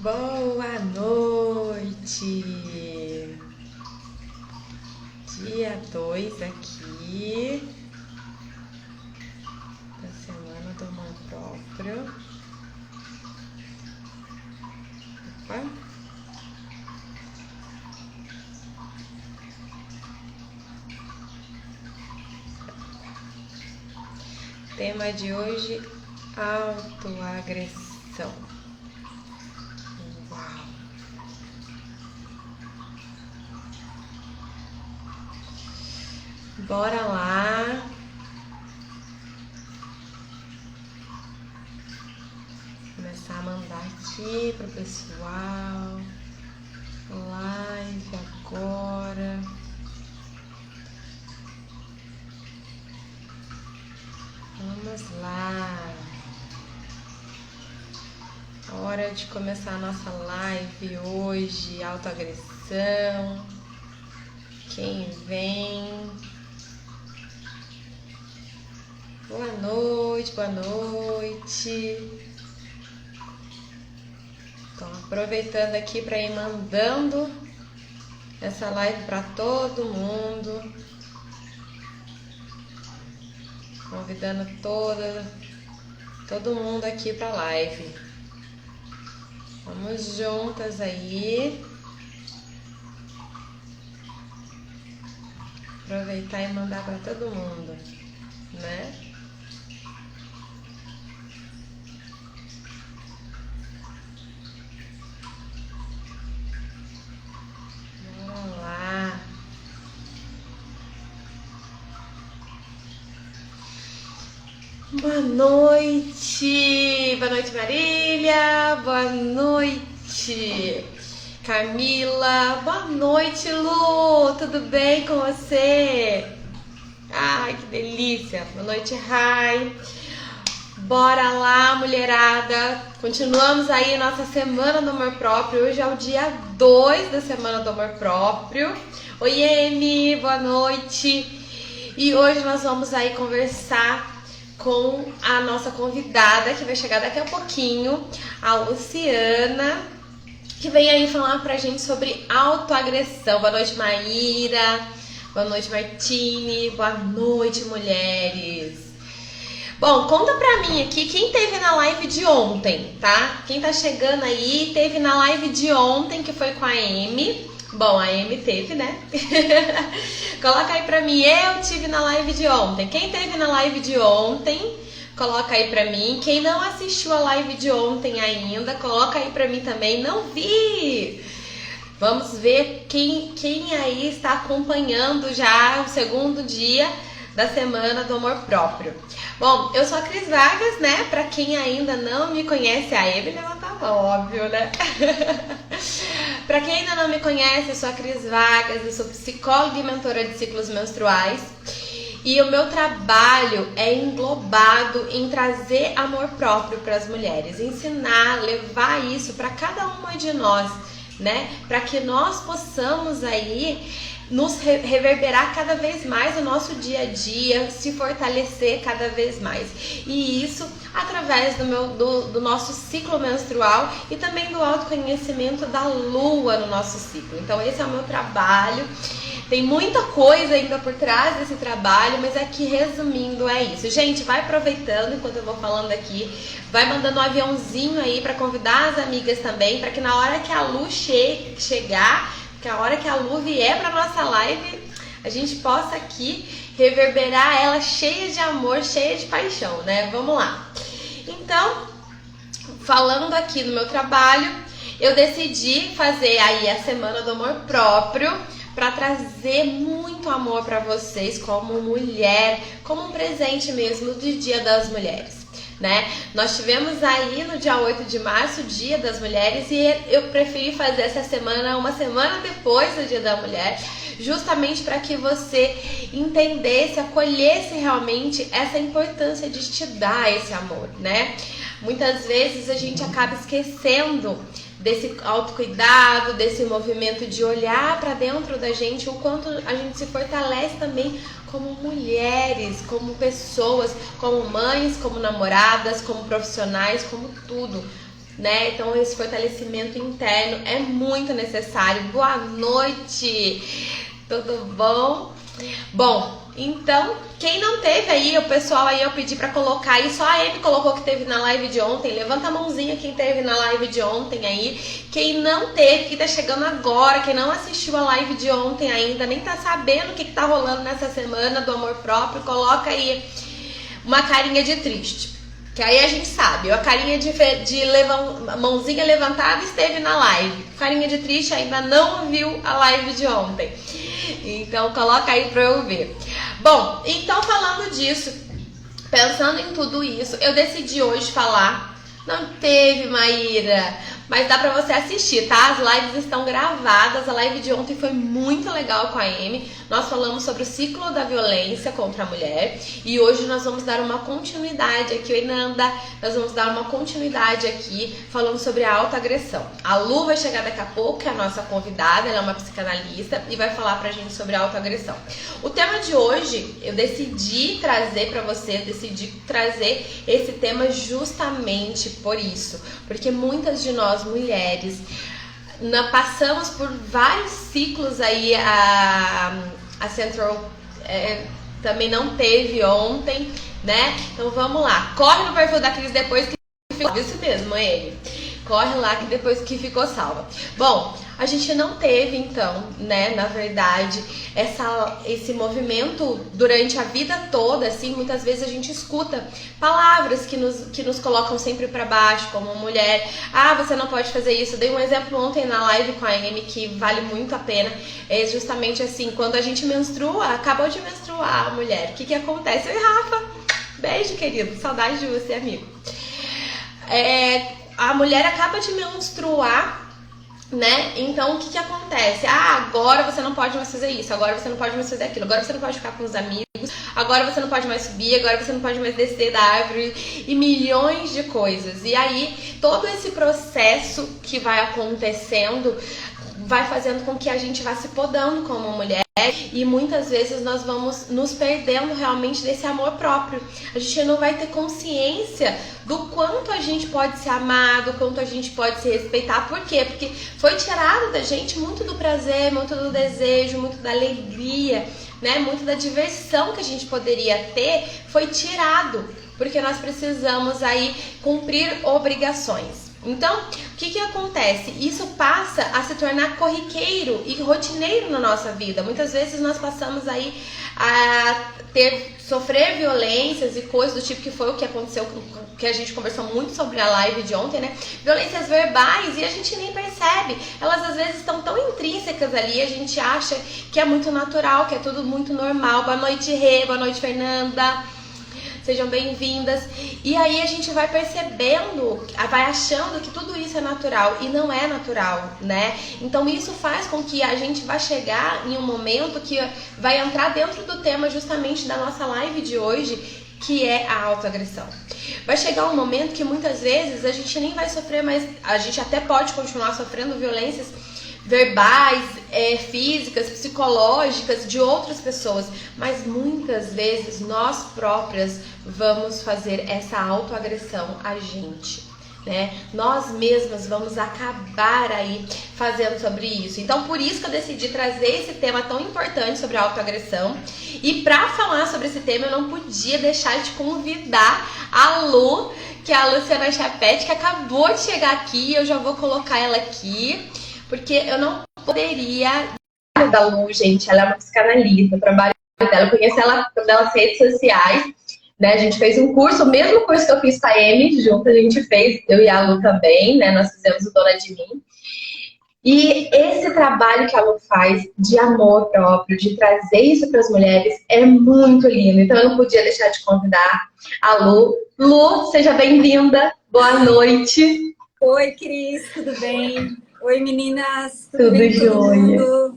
Boa noite! Dia 2 aqui da semana do amor próprio. Opa! Tema de hoje: autoagressão. Bora lá. Começar a mandar aqui pro pessoal. Live agora. Vamos lá. Hora de começar a nossa live hoje. Autoagressão. Quem vem? Boa noite, boa noite. Então, aproveitando aqui para ir mandando essa live para todo mundo. Convidando todo mundo aqui para a live. Vamos juntas aí. Aproveitar e mandar para todo mundo, né? Vamos lá. Boa noite. Boa noite, Marília. Boa noite, Camila. Boa noite, Lu. Tudo bem com você? Ai, que delícia. Boa noite, Rai. Bora lá, mulherada. Continuamos aí nossa Semana do Amor Próprio. Hoje é o dia 2 da Semana do Amor Próprio. Oi, Emi. Boa noite. E hoje nós vamos aí conversar com a nossa convidada, que vai chegar daqui a pouquinho, a Luciana, que vem aí falar pra gente sobre autoagressão. Boa noite, Maíra. Boa noite, Martine. Boa noite, mulheres. Bom, conta pra mim aqui quem teve na live de ontem, tá? Quem tá chegando aí, teve na live de ontem, que foi com a Amy. Bom, a Amy teve, né? Coloca aí pra mim, eu tive na live de ontem. Quem teve na live de ontem, coloca aí pra mim. Quem não assistiu a live de ontem ainda, coloca aí pra mim também. Não vi! Vamos ver quem aí está acompanhando já o segundo dia da Semana do Amor Próprio. Bom, eu sou a Cris Vargas, né? Pra quem ainda não me conhece, a Amy levanta a mão, óbvio, né? Pra quem ainda não me conhece, eu sou a Cris Vargas, eu sou psicóloga e mentora de ciclos menstruais. E o meu trabalho é englobado em trazer amor próprio para as mulheres, ensinar, levar isso para cada uma de nós, né? Para que nós possamos aí nos reverberar cada vez mais no nosso dia a dia, se fortalecer cada vez mais. E isso através do nosso ciclo menstrual e também do autoconhecimento da lua no nosso ciclo. Então esse é o meu trabalho. Tem muita coisa ainda por trás desse trabalho, mas aqui resumindo é isso. Gente, vai aproveitando enquanto eu vou falando aqui, vai mandando um aviãozinho aí para convidar as amigas também, para que na hora que a Lu chegar, que a hora que a Lu vier para nossa live, a gente possa aqui reverberar ela cheia de amor, cheia de paixão, né? Vamos lá. Então, falando aqui do meu trabalho, eu decidi fazer aí a Semana do Amor Próprio para trazer muito amor para vocês como mulher, como um presente mesmo do Dia das Mulheres, né? Nós tivemos aí no dia 8 de março o Dia das Mulheres e eu preferi fazer essa semana uma semana depois do Dia da Mulher, justamente para que você entendesse, acolhesse realmente essa importância de te dar esse amor, né? Muitas vezes a gente acaba esquecendo desse autocuidado, desse movimento de olhar para dentro da gente, o quanto a gente se fortalece também como mulheres, como pessoas, como mães, como namoradas, como profissionais, como tudo. né? Então esse fortalecimento interno é muito necessário. Boa noite, tudo bom? Bom, então, quem não teve aí, o pessoal aí eu pedi pra colocar aí, só a Amy colocou que teve na live de ontem, levanta a mãozinha quem teve na live de ontem aí, quem não teve, que tá chegando agora, quem não assistiu a live de ontem ainda, nem tá sabendo o que tá rolando nessa semana do amor próprio, coloca aí uma carinha de triste, que aí a gente sabe, a carinha de mãozinha levantada esteve na live, carinha de triste ainda não viu a live de ontem. Então coloca aí pra eu ver. Bom, então falando disso, pensando em tudo isso, eu decidi hoje falar. Não teve, Maíra, mas dá pra você assistir, tá? As lives estão gravadas. A live de ontem foi muito legal com a Amy. Nós falamos sobre o ciclo da violência contra a mulher. E hoje nós vamos dar uma continuidade aqui, Inanda. Nós vamos dar uma continuidade aqui falando sobre a autoagressão. A Lu vai chegar daqui a pouco, que é a nossa convidada. Ela é uma psicanalista e vai falar pra gente sobre a autoagressão. O tema de hoje, eu decidi trazer pra você, decidi trazer esse tema justamente por isso. Porque muitas de nós, mulheres, passamos por vários ciclos aí. A Central também não teve ontem, né? Então vamos lá, corre no perfil da Cris depois que ficou, isso mesmo, ele corre lá que depois que ficou salva. Bom, a gente não teve então, né, na verdade, esse movimento durante a vida toda, assim, muitas vezes a gente escuta palavras que nos colocam sempre para baixo, como mulher, você não pode fazer isso. Eu dei um exemplo ontem na live com a Amy que vale muito a pena, é justamente assim, quando a gente menstrua, acabou de menstruar a mulher, o que acontece? Oi, Rafa, beijo, querido, saudade de você, amigo. A mulher acaba de menstruar, né? Então, o que acontece? Agora você não pode mais fazer isso, agora você não pode mais fazer aquilo, agora você não pode ficar com os amigos, agora você não pode mais subir, agora você não pode mais descer da árvore e milhões de coisas. E aí, todo esse processo que vai acontecendo vai fazendo com que a gente vá se podando como mulher. E muitas vezes nós vamos nos perdendo realmente desse amor próprio. A gente não vai ter consciência do quanto a gente pode se amar, do quanto a gente pode se respeitar. Por quê? Porque foi tirado da gente muito do prazer, muito do desejo, muito da alegria, né? Muito da diversão que a gente poderia ter foi tirado, porque nós precisamos aí cumprir obrigações. Então, o que acontece? Isso passa a se tornar corriqueiro e rotineiro na nossa vida. Muitas vezes nós passamos aí a sofrer violências e coisas do tipo que foi o que aconteceu, que a gente conversou muito sobre a live de ontem, né? Violências verbais e a gente nem percebe. Elas às vezes estão tão intrínsecas ali, a gente acha que é muito natural, que é tudo muito normal. Boa noite, Rê, boa noite, Fernanda. Sejam bem-vindas. E aí a gente vai percebendo, vai achando que tudo isso é natural e não é natural, né? Então isso faz com que a gente vá chegar em um momento que vai entrar dentro do tema justamente da nossa live de hoje, que é a autoagressão. Vai chegar um momento que muitas vezes a gente nem vai sofrer, mas a gente até pode continuar sofrendo violências verbais, físicas, psicológicas de outras pessoas, mas muitas vezes nós próprias vamos fazer essa autoagressão a gente, né? Nós mesmas vamos acabar aí fazendo sobre isso. Então por isso que eu decidi trazer esse tema tão importante sobre a autoagressão. E para falar sobre esse tema eu não podia deixar de convidar a Lu, que é a Luciana Chapete, que acabou de chegar aqui. Eu já vou colocar ela aqui, porque eu não poderia... da Lu, gente, ela é uma psicanalista, o trabalho dela, eu conheço ela pelas redes sociais, né? A gente fez um curso, o mesmo curso que eu fiz com a Amy, junto a gente fez, eu e a Lu também, né? Nós fizemos o Dona de Mim. E esse trabalho que a Lu faz de amor próprio, de trazer isso para as mulheres, é muito lindo. Então eu não podia deixar de convidar a Lu. Lu, seja bem-vinda, boa noite. Oi, Cris, tudo bem? Oi, meninas, tudo bem, jóia?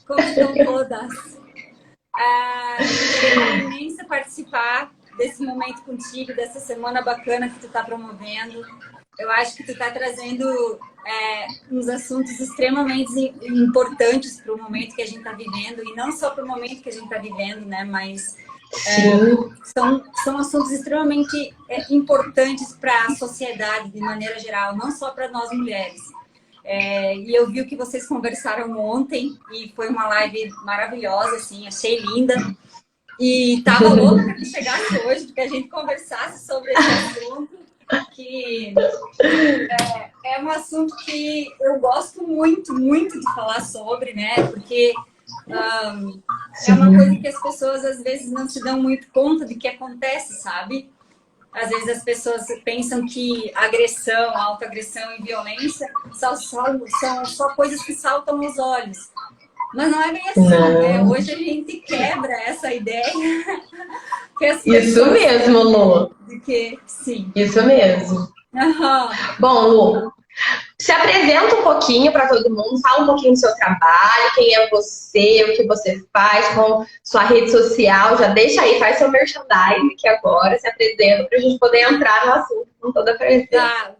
Como estão todas? É imensa participar desse momento contigo, dessa semana bacana que tu está promovendo. Eu acho que tu está trazendo uns assuntos extremamente importantes para o momento que a gente está vivendo, e não só para o momento que a gente está vivendo, né? Mas Sim. São assuntos extremamente importantes para a sociedade, de maneira geral, não só para nós mulheres. E eu vi o que vocês conversaram ontem, e foi uma live maravilhosa, assim, achei linda. E tava louca para que chegasse hoje, porque a gente conversasse sobre esse assunto, que é um assunto que eu gosto muito, muito de falar sobre, né? Porque é uma coisa que as pessoas às vezes não se dão muito conta de que acontece, sabe? Às vezes as pessoas pensam que agressão, autoagressão e violência são só coisas que saltam aos olhos. Mas não é bem assim, né? Hoje a gente quebra essa ideia. Que as Isso mesmo, Lu. De que, sim. Isso mesmo. Uhum. Bom, Lu, se apresenta um pouquinho para todo mundo, fala um pouquinho do seu trabalho, quem é você, o que você faz com sua rede social, já deixa aí, faz seu merchandising aqui agora, se apresenta para a gente poder entrar no assunto com toda a presença. Tá,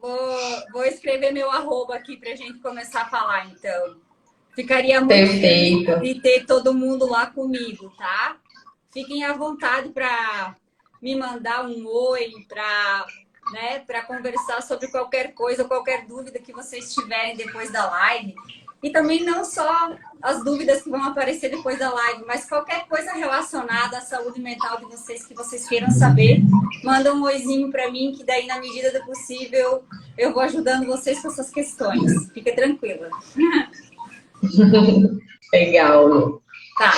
vou escrever meu @ aqui para a gente começar a falar, então. Ficaria muito feliz de ter todo mundo lá comigo, tá? Fiquem à vontade para me mandar um oi, para conversar sobre qualquer coisa, qualquer dúvida que vocês tiverem depois da live. E também não só as dúvidas que vão aparecer depois da live, mas qualquer coisa relacionada à saúde mental de vocês que vocês queiram saber, manda um oizinho para mim, que daí, na medida do possível, eu vou ajudando vocês com essas questões. Fica tranquila. Legal. Tá.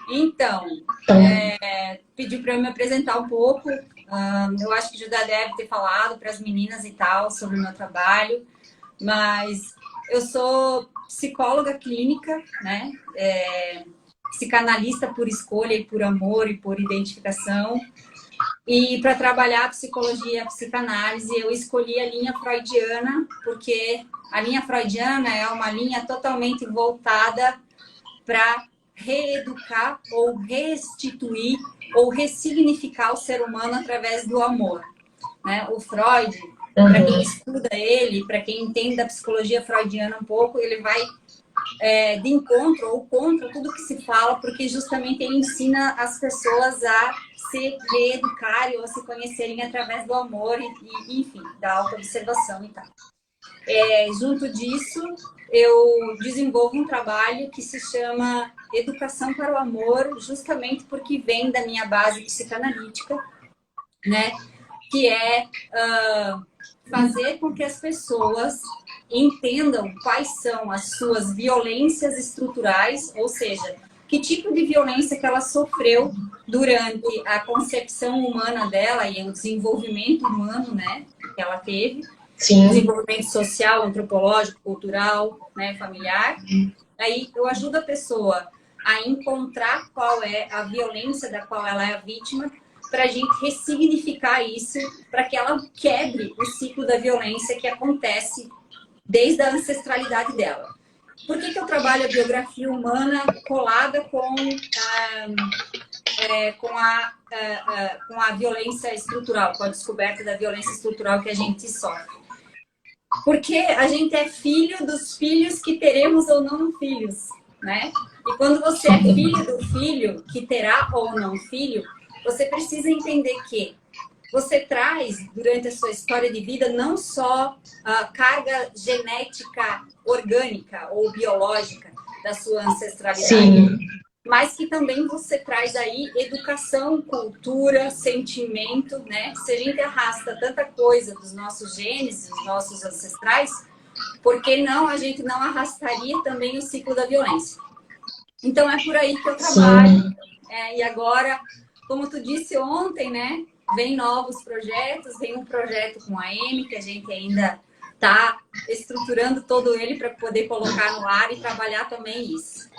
Então, pediu para eu me apresentar um pouco. Eu acho que já deve ter falado para as meninas e tal sobre o meu trabalho, mas eu sou psicóloga clínica, né? Psicanalista por escolha e por amor e por identificação. E para trabalhar a psicologia e a psicanálise, eu escolhi a linha freudiana, porque a linha freudiana é uma linha totalmente voltada para reeducar ou restituir ou ressignificar o ser humano através do amor, né? O Freud, para quem estuda ele, para quem entende da psicologia freudiana um pouco, ele vai de encontro ou contra tudo que se fala, porque justamente ele ensina as pessoas a se reeducarem ou a se conhecerem através do amor e enfim, da autoobservação e tal. Junto disso, eu desenvolvo um trabalho que se chama Educação para o Amor, justamente porque vem da minha base psicanalítica, né? Que é fazer com que as pessoas entendam quais são as suas violências estruturais, ou seja, que tipo de violência que ela sofreu durante a concepção humana dela e o desenvolvimento humano, né, que ela teve. Sim. Desenvolvimento social, antropológico, cultural, né, familiar. Aí eu ajudo a pessoa a encontrar qual é a violência da qual ela é a vítima, para a gente ressignificar isso, para que ela quebre o ciclo da violência que acontece desde a ancestralidade dela. Por que eu trabalho a biografia humana colada com a violência estrutural, com a descoberta da violência estrutural que a gente sofre? Porque a gente é filho dos filhos que teremos ou não filhos, né? E quando você é filho do filho que terá ou não filho, você precisa entender que você traz, durante a sua história de vida, não só a carga genética orgânica ou biológica da sua ancestralidade, sim, mas que também você traz aí educação, cultura, sentimento, né? Se a gente arrasta tanta coisa dos nossos genes, dos nossos ancestrais, por que não a gente não arrastaria também o ciclo da violência? Então é por aí que eu trabalho. E agora, como tu disse ontem, né? Vem novos projetos, vem um projeto com a Amy, que a gente ainda está estruturando todo ele para poder colocar no ar e trabalhar também isso.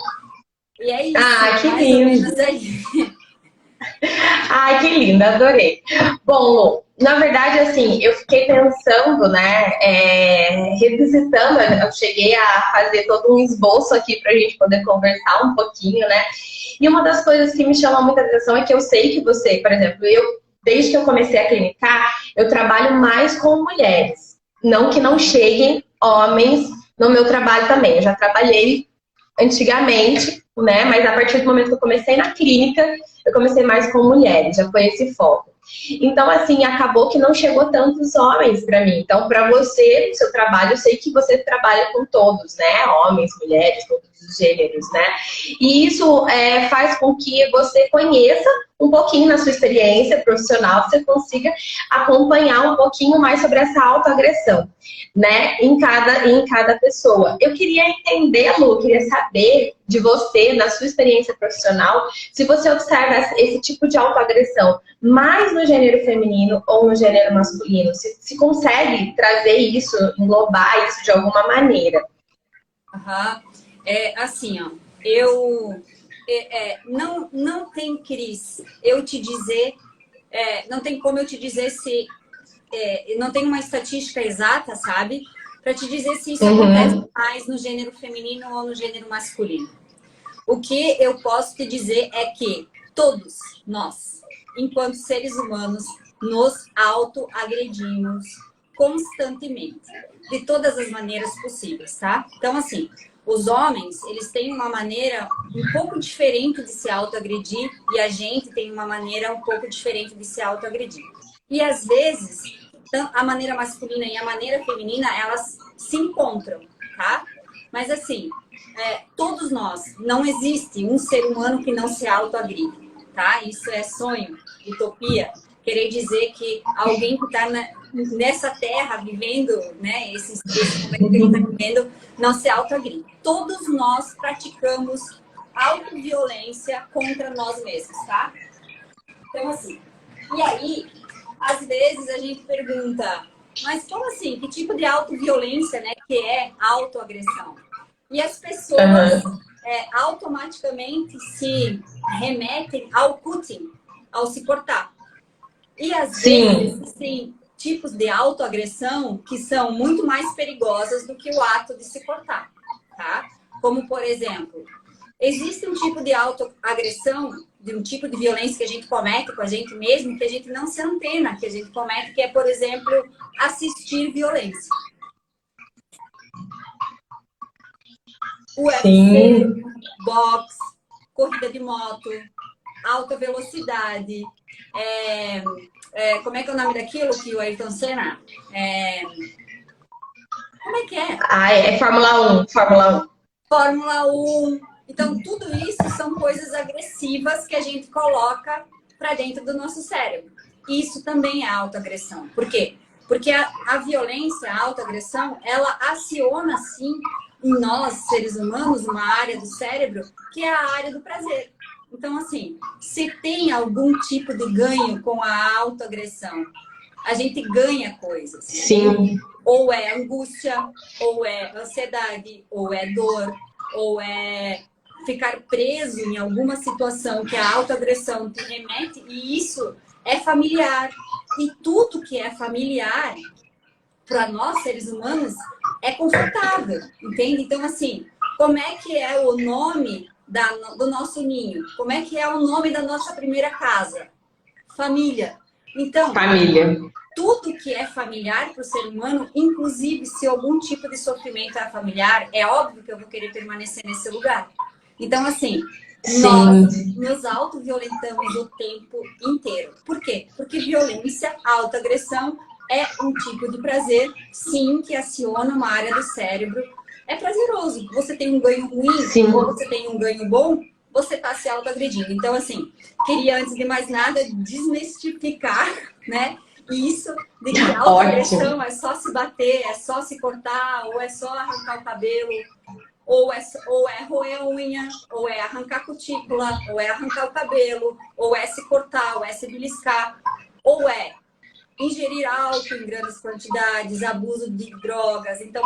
E é isso. Ah, que lindo! Ai, que linda, adorei. Bom, Lu, na verdade, assim, eu fiquei pensando, né, revisitando, eu cheguei a fazer todo um esboço aqui pra gente poder conversar um pouquinho, né, e uma das coisas que me chamou muita atenção é que eu sei que você, por exemplo, desde que eu comecei a clinicar, eu trabalho mais com mulheres, não que não cheguem homens no meu trabalho também, eu já trabalhei antigamente, né, mas a partir do momento que eu comecei na clínica, eu comecei mais com mulheres, já foi esse foco. Então, assim, acabou que não chegou tantos homens para mim. Então, para você, no seu trabalho, eu sei que você trabalha com todos, né? Homens, mulheres, todos os gêneros, né? E isso faz com que você conheça um pouquinho na sua experiência profissional, você consiga acompanhar um pouquinho mais sobre essa autoagressão, né? Em cada pessoa. Eu queria entender, Lu, queria saber de você, na sua experiência profissional, se você observa esse tipo de autoagressão mais no gênero feminino ou no gênero masculino, se consegue trazer isso, englobar isso de alguma maneira. Assim, ó, não tem, Cris, não tem como eu te dizer se não tem uma estatística exata, sabe? Para te dizer se isso acontece mais no gênero feminino ou no gênero masculino. O que eu posso te dizer é que todos nós, enquanto seres humanos, nos autoagredimos constantemente, de todas as maneiras possíveis, tá? Então, assim, os homens, eles têm uma maneira um pouco diferente de se autoagredir e a gente tem uma maneira um pouco diferente de se autoagredir. E, às vezes, a maneira masculina e a maneira feminina, elas se encontram, tá? Mas, assim, todos nós, não existe um ser humano que não se autoagride, tá? Isso é sonho, utopia. Querer dizer que alguém que está nessa terra vivendo, né, esse momento que a gente está vivendo, não se autoagride. Todos nós praticamos autoviolência contra nós mesmos, tá? Então, assim, e aí, às vezes a gente pergunta, mas como assim? Que tipo de autoviolência, né, que é autoagressão? E as pessoas automaticamente se remetem ao cutting, ao se cortar. E às vezes existem tipos de autoagressão que são muito mais perigosas do que o ato de se cortar, tá? Como, por exemplo, existe um tipo de autoagressão, de um tipo de violência que a gente comete com a gente mesmo, que a gente não se antena, que a gente comete, que é, por exemplo, assistir violência. UFC, boxe, corrida de moto, alta velocidade, como é que é o nome daquilo que o Ayrton Senna? Como é que é? É Fórmula 1. Fórmula 1. Então, tudo isso são coisas agressivas que a gente coloca para dentro do nosso cérebro. Isso também é autoagressão. Por quê? Porque a violência, a autoagressão, ela aciona, sim, em nós, seres humanos, uma área do cérebro que é a área do prazer. Então, assim, se tem algum tipo de ganho com a autoagressão, a gente ganha coisas. Sim. Ou é angústia, ou é ansiedade, ou é dor, ou é ficar preso em alguma situação que a autoagressão te remete, e isso é familiar. E tudo que é familiar, para nós, seres humanos, é confortável, entende? Então, assim, como é que é o nome do nosso ninho? Como é que é o nome da nossa primeira casa? Família. Então, família. Tudo que é familiar para o ser humano, inclusive se algum tipo de sofrimento é familiar, é óbvio que eu vou querer permanecer nesse lugar. Então, assim, nós nos autoviolentamos o tempo inteiro. Por quê? Porque violência, autoagressão, é um tipo de prazer, sim, que aciona uma área do cérebro. É prazeroso. Você tem um ganho ruim ou você tem um ganho bom, você está se autoagredindo. Então, assim, queria, antes de mais nada, desmistificar, né, isso de que a autoagressão é só se bater, é só se cortar, ou é só arrancar o cabelo, ou é roer a unha, ou é arrancar cutícula, ou é arrancar o cabelo, ou é se cortar, ou é se beliscar, ou é ingerir álcool em grandes quantidades, abuso de drogas. Então,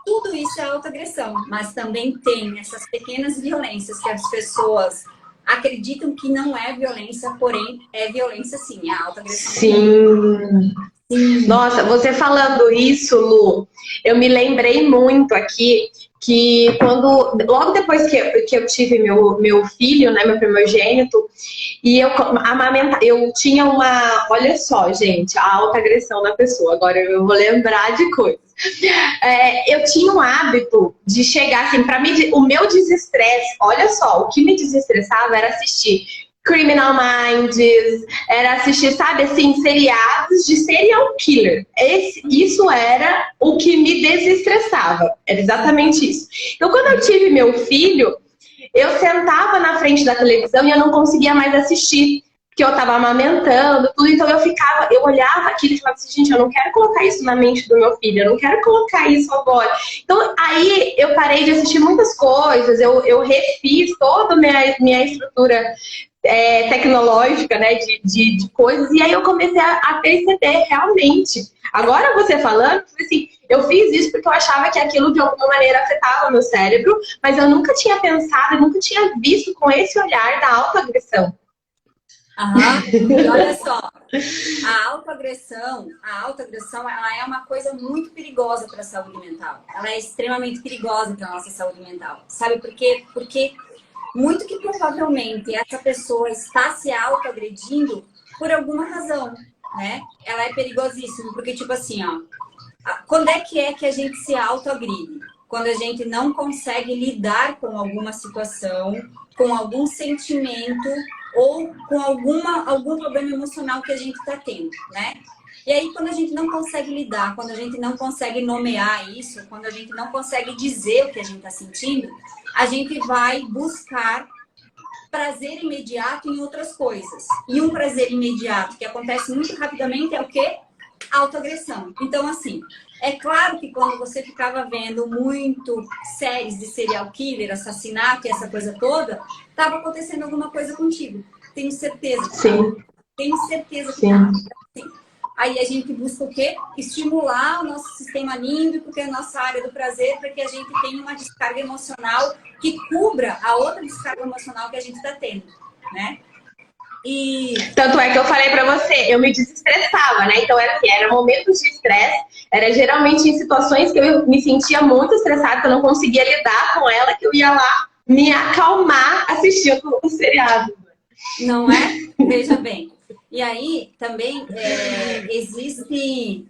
tudo isso é autoagressão, mas também tem essas pequenas violências que as pessoas acreditam que não é violência, porém é violência sim, é autoagressão. Sim. Nossa, você falando isso, Lu, eu me lembrei muito aqui que logo depois que eu tive meu filho, né, meu primogênito, e eu tinha olha só, gente, a autoagressão da pessoa, agora eu vou lembrar de coisas. Eu tinha um hábito de chegar assim, para mim, o meu desestresse, olha só, o que me desestressava era assistir Criminal Minds, era assistir, sabe, assim, seriados de serial killer. Isso era o que me desestressava. Era exatamente isso. Então, quando eu tive meu filho, eu sentava na frente da televisão e eu não conseguia mais assistir. Porque eu tava amamentando, tudo, então eu olhava aquilo e falava assim, gente, eu não quero colocar isso na mente do meu filho, eu não quero colocar isso agora. Então, aí eu parei de assistir muitas coisas, eu refiz toda a minha estrutura tecnológica, né, de coisas, e aí eu comecei a perceber realmente. Agora você falando, assim, eu fiz isso porque eu achava que aquilo de alguma maneira afetava o meu cérebro, mas eu nunca tinha pensado, eu nunca tinha visto com esse olhar da autoagressão. Aham. E olha só, a autoagressão, ela é uma coisa muito perigosa para a saúde mental. Ela é extremamente perigosa para a nossa saúde mental. Sabe por quê? Porque muito que provavelmente essa pessoa está se autoagredindo por alguma razão, né? Ela é perigosíssima, porque tipo assim, ó, quando é que a gente se autoagride? Quando a gente não consegue lidar com alguma situação, com algum sentimento ou com algum problema emocional que a gente está tendo, né? E aí, quando a gente não consegue lidar, quando a gente não consegue nomear isso, quando a gente não consegue dizer o que a gente está sentindo, a gente vai buscar prazer imediato em outras coisas. E um prazer imediato que acontece muito rapidamente é o quê? Autoagressão. Então, assim, é claro que quando você ficava vendo muito séries de serial killer, assassinato e essa coisa toda, estava acontecendo alguma coisa contigo. Tenho certeza que Sim. tá. Tenho certeza que Sim. tá. Assim, aí a gente busca o quê? Estimular o nosso sistema límbico, que é a nossa área do prazer, para que a gente tenha uma descarga emocional que cubra a outra descarga emocional que a gente está tendo, né? E tanto é que eu falei pra você, eu me desestressava, né? Então era momentos de estresse, era geralmente em situações que eu me sentia muito estressada, que eu não conseguia lidar com ela, que eu ia lá me acalmar assistindo o seriado. não é? Veja bem. E aí também existe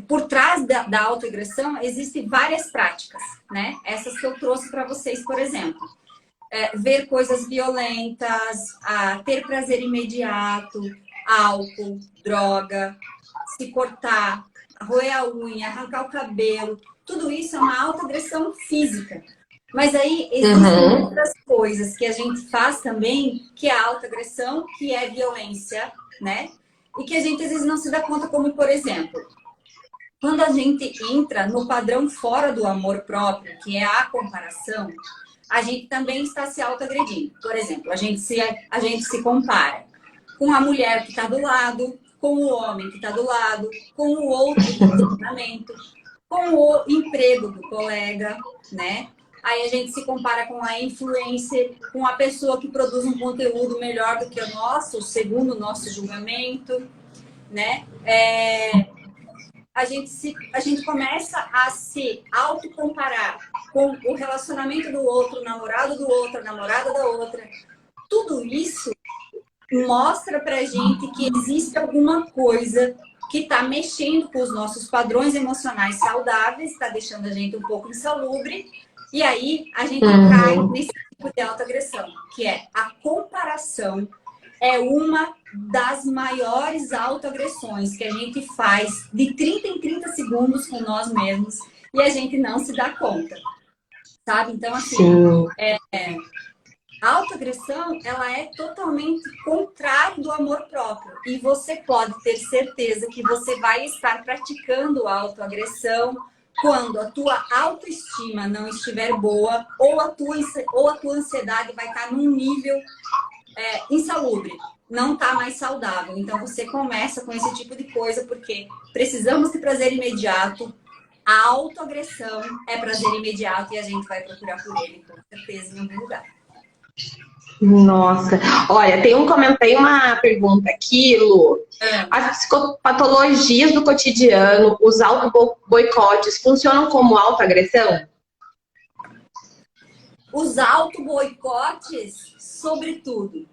por trás da autoagressão existem várias práticas, né? Essas que eu trouxe para vocês, por exemplo. Ver coisas violentas, ter prazer imediato, álcool, droga, se cortar, roer a unha, arrancar o cabelo, tudo isso é uma autoagressão física. Mas aí existem outras coisas que a gente faz também, que é a autoagressão, que é violência, né? E que a gente às vezes não se dá conta, como por exemplo, quando a gente entra no padrão fora do amor próprio, que é a comparação, a gente também está se autoagredindo. Por exemplo, a gente se compara com a mulher que está do lado, com o homem que está do lado, com o outro relacionamento, com o emprego do colega, né? Aí a gente se compara com a influencer, com a pessoa que produz um conteúdo melhor do que o nosso, segundo o nosso julgamento, né? A gente começa a se autocomparar com o relacionamento do outro, o namorado do outro, a namorada da outra. Tudo isso mostra pra gente que existe alguma coisa que está mexendo com os nossos padrões emocionais saudáveis, está deixando a gente um pouco insalubre, e aí a gente cai nesse tipo de autoagressão, que é a comparação. É uma das maiores autoagressões que a gente faz de 30 em 30 segundos com nós mesmos e a gente não se dá conta, sabe? Então, assim, a autoagressão, ela é totalmente contrário do amor próprio. E você pode ter certeza que você vai estar praticando autoagressão quando a tua autoestima não estiver boa ou a tua ansiedade vai estar num nível insalubre, não está mais saudável. Então você começa com esse tipo de coisa porque precisamos de prazer imediato. A autoagressão é prazer imediato e a gente vai procurar por ele com certeza em algum lugar. Nossa, olha, tem uma pergunta aqui, Lu. As psicopatologias do cotidiano, os auto-boicotes, funcionam como autoagressão? Os auto-boicotes, sobretudo.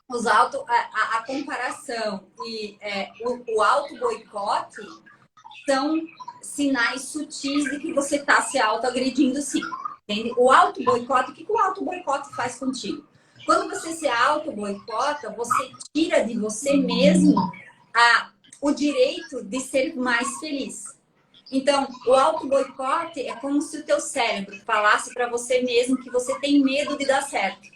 A comparação e o auto-boicote são sinais sutis de que você está se auto-agredindo, sim. Entende? O auto-boicote, o que o auto-boicote faz contigo? Quando você se auto-boicota, você tira de você mesmo o direito de ser mais feliz. Então, o auto-boicote é como se o teu cérebro falasse para você mesmo que você tem medo de dar certo.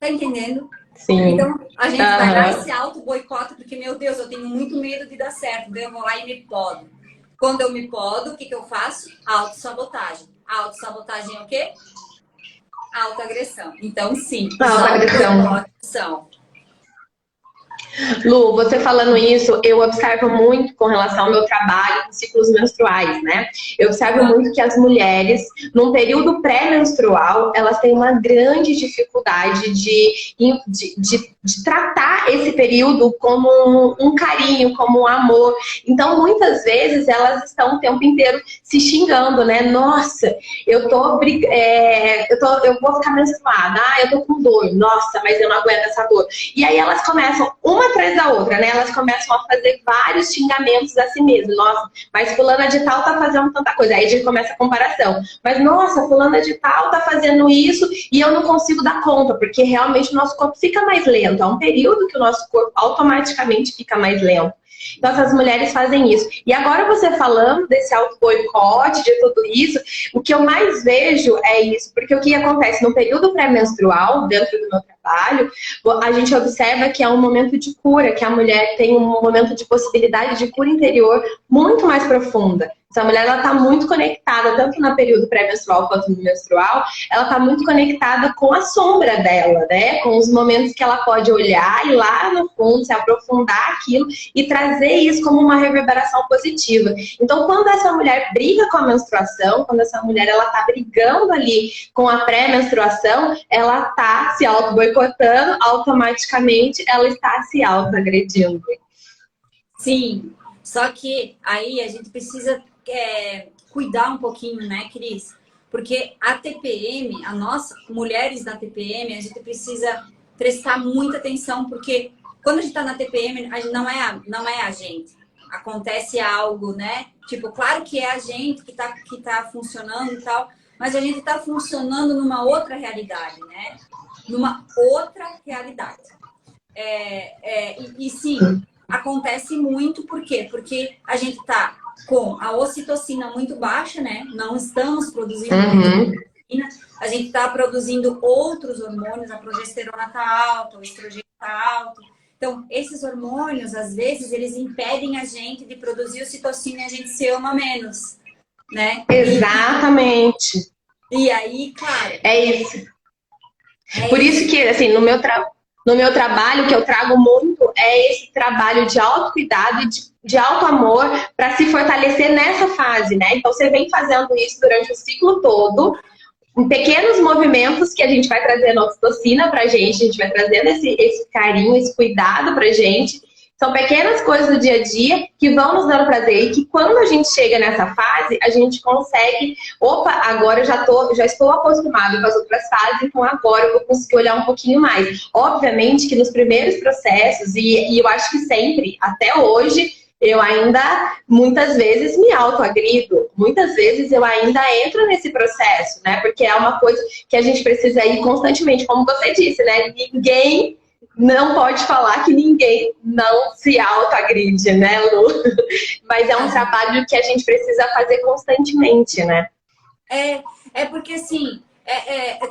Tá entendendo? Sim. Então, a gente vai lá e se auto-boicota porque, meu Deus, eu tenho muito medo de dar certo. Então, eu vou lá e me podo. Quando eu me podo, o que eu faço? Autossabotagem. A autossabotagem é o quê? Autoagressão. Então, sim, os Autoagressão. são. Lu, você falando isso, eu observo muito com relação ao meu trabalho com ciclos menstruais, né? Eu observo muito que as mulheres, num período pré-menstrual, elas têm uma grande dificuldade de tratar esse período como um carinho, como um amor. Então, muitas vezes, elas estão o tempo inteiro se xingando, né? Nossa, eu vou ficar menstruada, eu tô com dor, nossa, mas eu não aguento essa dor. E aí elas começam, uma atrás da outra, né? Elas começam a fazer vários xingamentos a si mesmas. Nossa, mas fulana de tal tá fazendo tanta coisa. Aí a gente começa a comparação. Mas, nossa, fulana de tal tá fazendo isso e eu não consigo dar conta, porque realmente o nosso corpo fica mais lento. É um período que o nosso corpo automaticamente fica mais lento. Então, essas mulheres fazem isso. E agora você falando desse auto-boicote, de tudo isso, o que eu mais vejo é isso. Porque o que acontece no período pré-menstrual, dentro do meu trabalho, a gente observa que é um momento de cura, que a mulher tem um momento de possibilidade de cura interior muito mais profunda. Essa mulher, ela está muito conectada, tanto no período pré-menstrual quanto no menstrual, ela está muito conectada com a sombra dela, né? Com os momentos que ela pode olhar e lá no fundo se aprofundar aquilo e trazer isso como uma reverberação positiva. Então, quando essa mulher briga com a menstruação, quando essa mulher ela está brigando ali com a pré-menstruação, ela está se auto-boicotando, automaticamente ela está se auto-agredindo. Sim, só que aí a gente precisa cuidar um pouquinho, né, Cris? Porque a TPM, mulheres da TPM, a gente precisa prestar muita atenção, porque quando a gente tá na TPM, não é a gente. Acontece algo, né? Tipo, claro que é a gente que tá funcionando e tal, mas a gente tá funcionando numa outra realidade, né? Numa outra realidade. E sim, acontece muito, por quê? Porque a gente tá com a ocitocina muito baixa, né? Não estamos produzindo ocitocina, a gente está produzindo outros hormônios, a progesterona tá alta, o estrogênio tá alto. Então, esses hormônios, às vezes, eles impedem a gente de produzir ocitocina e a gente se ama menos, né? Exatamente. E aí, claro... É isso. Por isso que, assim, no meu trabalho, o que eu trago muito é esse trabalho de autocuidado e de autoamor para se fortalecer nessa fase, né? Então, você vem fazendo isso durante o ciclo todo, em pequenos movimentos que a gente vai trazendo oxitocina pra gente, a gente vai trazendo esse carinho, esse cuidado pra gente. São pequenas coisas do dia a dia que vão nos dando prazer e que quando a gente chega nessa fase, a gente consegue... Opa, agora eu já estou acostumado com as outras fases, então agora eu vou conseguir olhar um pouquinho mais. Obviamente que nos primeiros processos, e eu acho que sempre, até hoje, eu ainda, muitas vezes, me autoagrido. Muitas vezes eu ainda entro nesse processo, né? Porque é uma coisa que a gente precisa ir constantemente, como você disse, né? Ninguém... não pode falar que ninguém não se autoagride, né, Lu? Mas é um trabalho que a gente precisa fazer constantemente, né? Porque assim,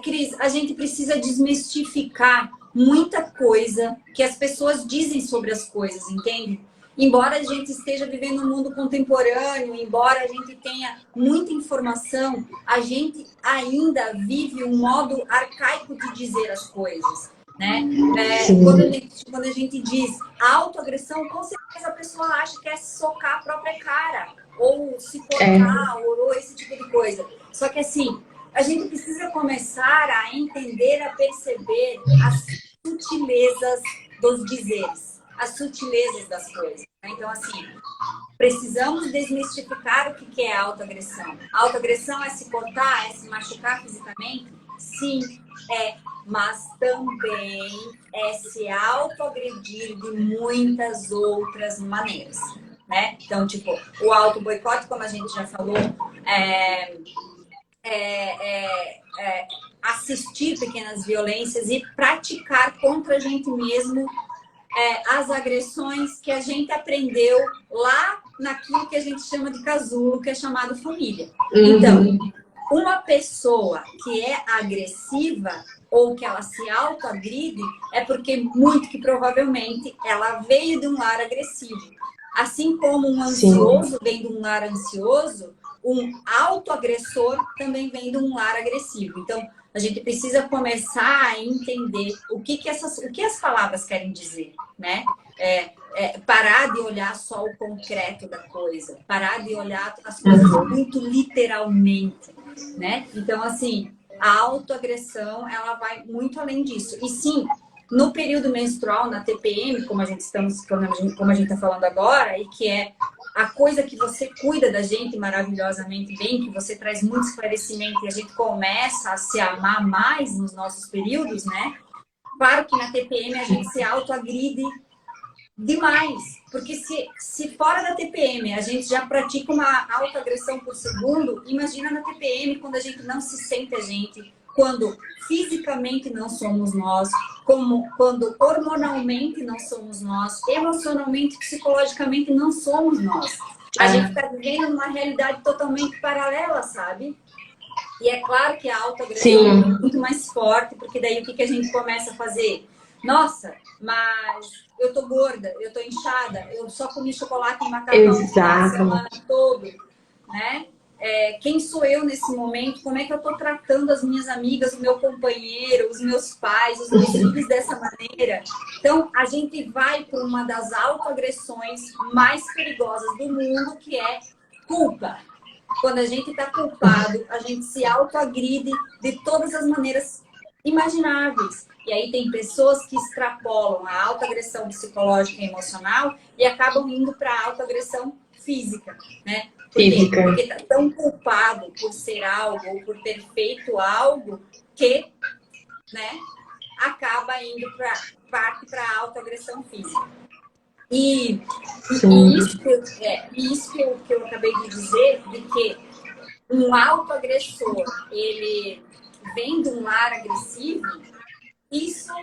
Cris, a gente precisa desmistificar muita coisa que as pessoas dizem sobre as coisas, entende? Embora a gente esteja vivendo um mundo contemporâneo, embora a gente tenha muita informação, a gente ainda vive um modo arcaico de dizer as coisas. Né? Quando a gente diz autoagressão, com certeza a pessoa acha que é socar a própria cara, ou se cortar, ou esse tipo de coisa. Só que assim, a gente precisa começar a entender, a perceber as sutilezas dos dizeres, as sutilezas das coisas. Né? Então, assim, precisamos desmistificar o que é autoagressão. Autoagressão é se cortar, é se machucar fisicamente? Sim, mas também é se autoagredir de muitas outras maneiras, né? Então, tipo, o auto-boicote, como a gente já falou, assistir pequenas violências e praticar contra a gente mesmo as agressões que a gente aprendeu lá naquilo que a gente chama de casulo, que é chamado família. Então, uma pessoa que é agressiva ou que ela se autoagride é porque muito que provavelmente ela veio de um lar agressivo. Assim como um ansioso vem de um lar ansioso, um autoagressor também vem de um lar agressivo. Então, a gente precisa começar a entender o que as palavras querem dizer, né? Parar de olhar só o concreto da coisa, parar de olhar as coisas muito literalmente, né? Então, assim, a autoagressão, ela vai muito além disso. E sim, no período menstrual, na TPM, como a gente está falando agora, e que é a coisa que você cuida da gente maravilhosamente bem, que você traz muito esclarecimento e a gente começa a se amar mais nos nossos períodos, né? Claro que na TPM a gente se autoagride demais, porque se fora da TPM a gente já pratica uma autoagressão por segundo, imagina na TPM quando a gente não se sente a gente, quando fisicamente não somos nós, quando hormonalmente não somos nós, emocionalmente, psicologicamente não somos nós. A gente está vivendo numa realidade totalmente paralela, sabe? E é claro que a autoagressão é muito mais forte, porque daí o que a gente começa a fazer? Nossa, mas eu tô gorda, eu tô inchada, eu só comi chocolate e macarrão a semana toda, né? Quem sou eu nesse momento? Como é que eu tô tratando as minhas amigas, o meu companheiro, os meus pais, os meus filhos dessa maneira? Então, a gente vai por uma das autoagressões mais perigosas do mundo, que é culpa. Quando a gente tá culpado, a gente se autoagride de todas as maneiras imagináveis. E aí tem pessoas que extrapolam a autoagressão psicológica e emocional e acabam indo para a autoagressão física, né? Porque tá tão culpado por ser algo ou por ter feito algo que, né, acaba indo parte para a autoagressão física. E isso que eu acabei de dizer, de que um autoagressor, ele vem de um lar agressivo, isso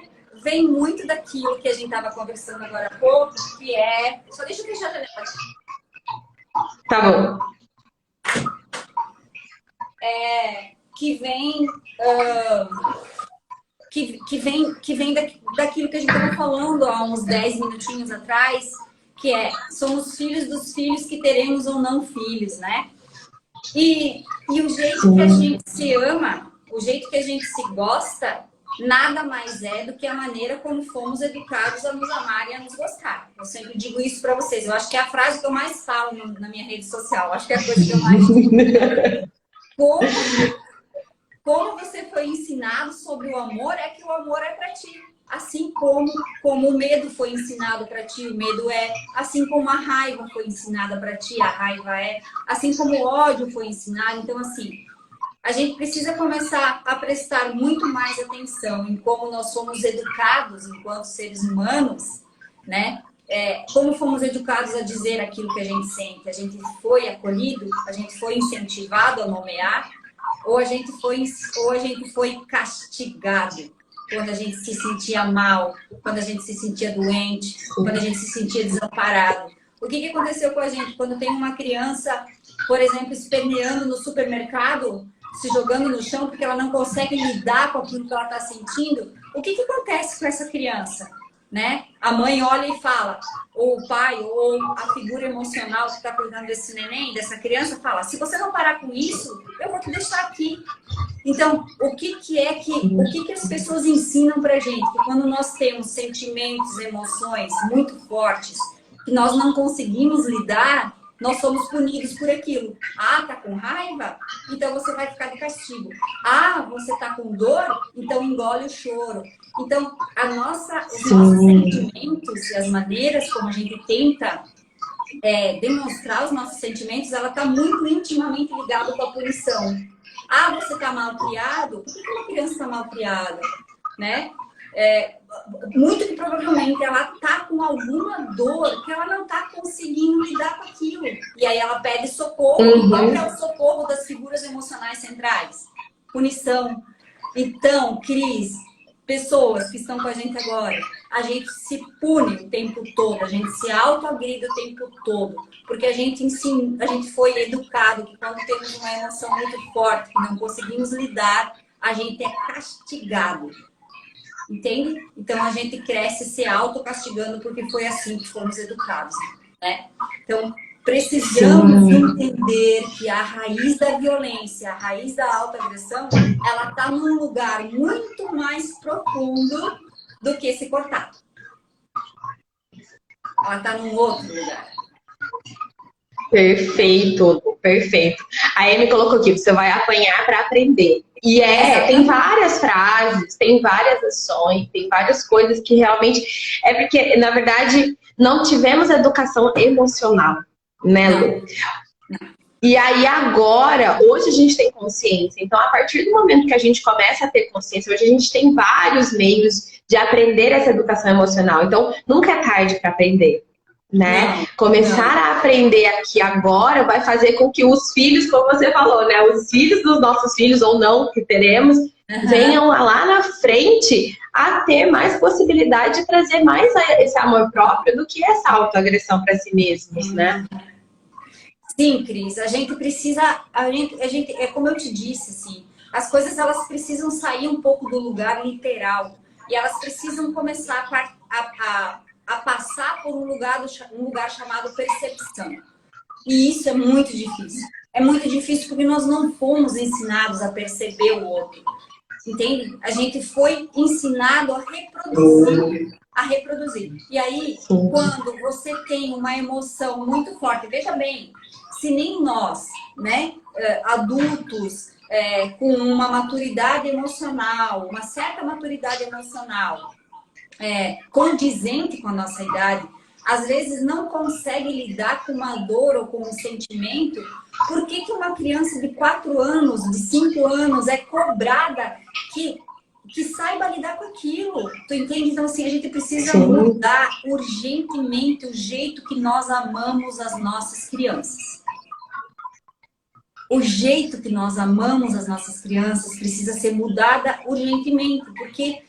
vem muito daquilo que a gente estava conversando agora há pouco, que é... Só deixa eu fechar a janela aqui. Tá bom. Que vem daquilo que a gente estava falando há uns 10 minutinhos atrás, que somos filhos dos filhos que teremos ou não filhos, né? E o jeito que a gente se ama, o jeito que a gente se gosta, nada mais é do que a maneira como fomos educados a nos amar e a nos gostar. Eu sempre digo isso para vocês. Eu acho que é a frase que eu mais falo na minha rede social. Eu acho que é a coisa que eu mais digo. Como você foi ensinado sobre o amor, é que o amor é para ti. Assim como o medo foi ensinado para ti, o medo é. Assim como a raiva foi ensinada para ti, a raiva é. Assim como o ódio foi ensinado. Então, assim, a gente precisa começar a prestar muito mais atenção em como nós somos educados enquanto seres humanos, né? Como fomos educados a dizer aquilo que a gente sente. A gente foi acolhido, a gente foi incentivado a nomear, ou a gente foi castigado quando a gente se sentia mal, quando a gente se sentia doente, quando a gente se sentia desamparado. O que aconteceu com a gente quando tem uma criança, por exemplo, esperneando no supermercado, se jogando no chão porque ela não consegue lidar com aquilo que ela está sentindo? O que acontece com essa criança? Né? A mãe olha e fala, ou o pai, ou a figura emocional que está cuidando desse neném, dessa criança, fala, se você não parar com isso, eu vou te deixar aqui. Então, o que as pessoas ensinam pra gente? Que quando nós temos sentimentos, emoções muito fortes, que nós não conseguimos lidar, nós somos punidos por aquilo. Ah, tá com raiva? Então você vai ficar de castigo. Ah, você tá com dor? Então engole o choro. Então, os nossos sentimentos e as maneiras como a gente tenta demonstrar os nossos sentimentos, ela tá muito intimamente ligada com a punição. Ah, você tá mal criado? Por que uma criança tá mal criada? Né? Muito que provavelmente ela tá com alguma dor que ela não tá conseguindo lidar com aquilo. E aí ela pede socorro. E qual é o socorro das figuras emocionais centrais? Punição. Então, Cris, pessoas que estão com a gente agora, a gente se pune o tempo todo, a gente se autoagride o tempo todo, porque a gente foi educado que quando temos uma emoção muito forte, que não conseguimos lidar, a gente é castigado. Entende? Então a gente cresce se autocastigando porque foi assim que fomos educados, né? Então precisamos entender que a raiz da violência, a raiz da autoagressão, ela está num lugar muito mais profundo do que se cortar. Ela está num outro lugar. Perfeito, perfeito. A Amy colocou aqui, você vai apanhar para aprender. E tem várias frases, tem várias ações, tem várias coisas que realmente... É porque, na verdade, não tivemos educação emocional, né, Lu? E aí agora, hoje a gente tem consciência. Então, a partir do momento que a gente começa a ter consciência, hoje a gente tem vários meios de aprender essa educação emocional. Então, nunca é tarde para aprender. Né? Começar a aprender aqui agora vai fazer com que os filhos, como você falou, né? Os filhos dos nossos filhos ou não, que teremos, venham lá na frente a ter mais possibilidade de trazer mais esse amor próprio do que essa autoagressão para si mesmos, né? Sim, Cris, a gente precisa, é como eu te disse, assim, as coisas elas precisam sair um pouco do lugar literal e elas precisam começar a passar por um lugar chamado percepção. E isso é muito difícil. É muito difícil porque nós não fomos ensinados a perceber o outro. Entende? A gente foi ensinado a reproduzir. E aí, quando você tem uma emoção muito forte, veja bem, se nem nós, né, adultos, com uma maturidade emocional, uma certa maturidade emocional, condizente com a nossa idade, às vezes não consegue lidar com uma dor ou com um sentimento, por que uma criança de 4 anos, de 5 anos é cobrada que saiba lidar com aquilo? Tu entende? Então, assim, a gente precisa mudar urgentemente o jeito que nós amamos as nossas crianças. O jeito que nós amamos as nossas crianças precisa ser mudada urgentemente, porque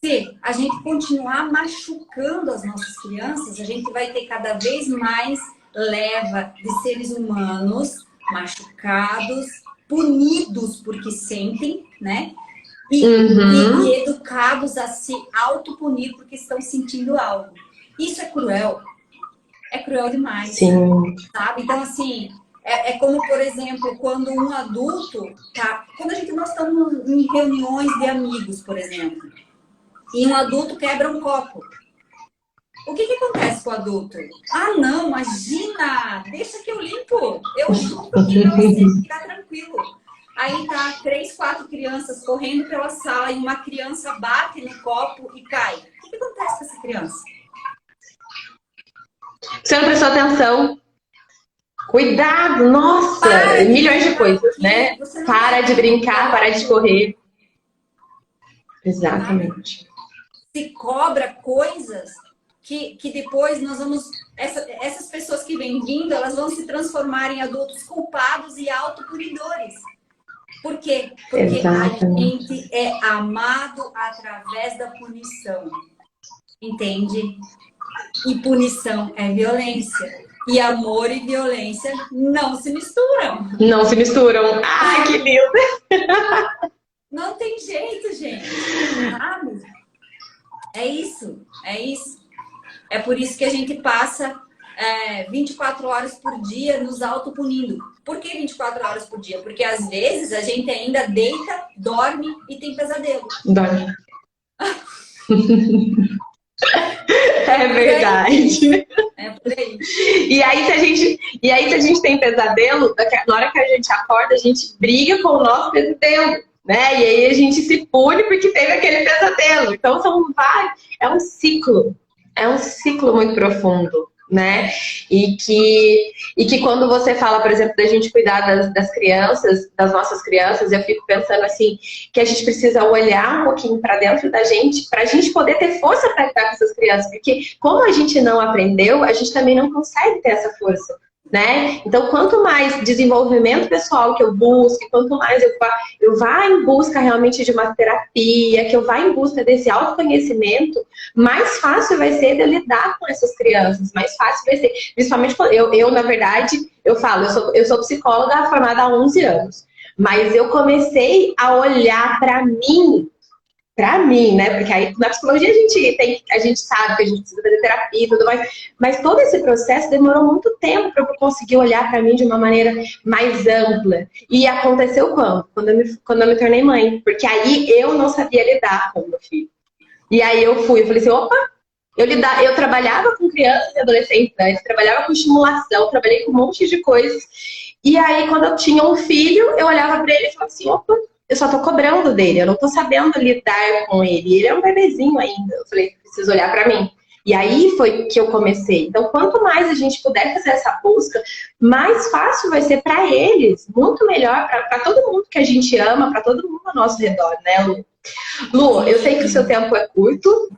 se a gente continuar machucando as nossas crianças, a gente vai ter cada vez mais leva de seres humanos machucados, punidos porque sentem, né? E educados a se autopunir porque estão sentindo algo. Isso é cruel. É cruel demais. Sim. Sabe? Então, assim, é como, por exemplo, quando um adulto... Quando nós estamos em reuniões de amigos, por exemplo, e um adulto quebra um copo. O que acontece com o adulto? Ah, não, imagina! Deixa que eu limpo. Eu junto aqui pra você ficar tranquilo. Aí tá 3, 4 crianças correndo pela sala e uma criança bate no copo e cai. O que acontece com essa criança? Você não prestou atenção. Cuidado, nossa! Milhões de coisas, né? Para de brincar, para de correr. Exatamente. Se cobra coisas que depois nós vamos... Essas pessoas que vêm vindo, elas vão se transformar em adultos culpados e autopunidores. Por quê? Porque a gente é amado através da punição. Entende? E punição é violência. E amor e violência não se misturam. Não se misturam. Ai, que lindo! Não tem jeito, gente. Sabe? É isso. É por isso que a gente passa 24 horas por dia nos autopunindo. Por que 24 horas por dia? Porque às vezes a gente ainda deita, dorme e tem pesadelo. Dorme. É verdade. É por aí. E aí, se a gente tem pesadelo, na hora que a gente acorda, a gente briga com o nosso pesadelo. Né? E aí a gente se pune porque teve aquele pesadelo. Então é um ciclo muito profundo, né? E que quando você fala, por exemplo, da gente cuidar das crianças, das nossas crianças, eu fico pensando assim, que a gente precisa olhar um pouquinho para dentro da gente, para a gente poder ter força para lidar com essas crianças, porque como a gente não aprendeu, a gente também não consegue ter essa força. né? Então, quanto mais desenvolvimento pessoal que eu busque, quanto mais eu vá em busca realmente de uma terapia, que eu vá em busca desse autoconhecimento, mais fácil vai ser de eu lidar com essas crianças, mais fácil vai ser. Principalmente quando na verdade, eu falo, eu sou psicóloga formada há 11 anos, mas eu comecei a olhar para mim, né? Porque aí na psicologia a gente sabe que a gente precisa fazer terapia e tudo mais, mas todo esse processo demorou muito tempo para eu conseguir olhar para mim de uma maneira mais ampla. E aconteceu quando? Quando eu me tornei mãe, porque aí eu não sabia lidar com o meu filho. E aí eu falei assim, opa, eu trabalhava com crianças e adolescentes antes, trabalhava com estimulação, trabalhei com um monte de coisas. E aí quando eu tinha um filho, eu olhava para ele e falava assim, opa, eu só tô cobrando dele, eu não tô sabendo lidar com ele. Ele é um bebezinho ainda. Eu falei, preciso olhar pra mim. E aí foi que eu comecei. Então, quanto mais a gente puder fazer essa busca, mais fácil vai ser pra eles. Muito melhor pra todo mundo que a gente ama, pra todo mundo ao nosso redor, né, Lu? Lu, eu sei que o seu tempo é curto.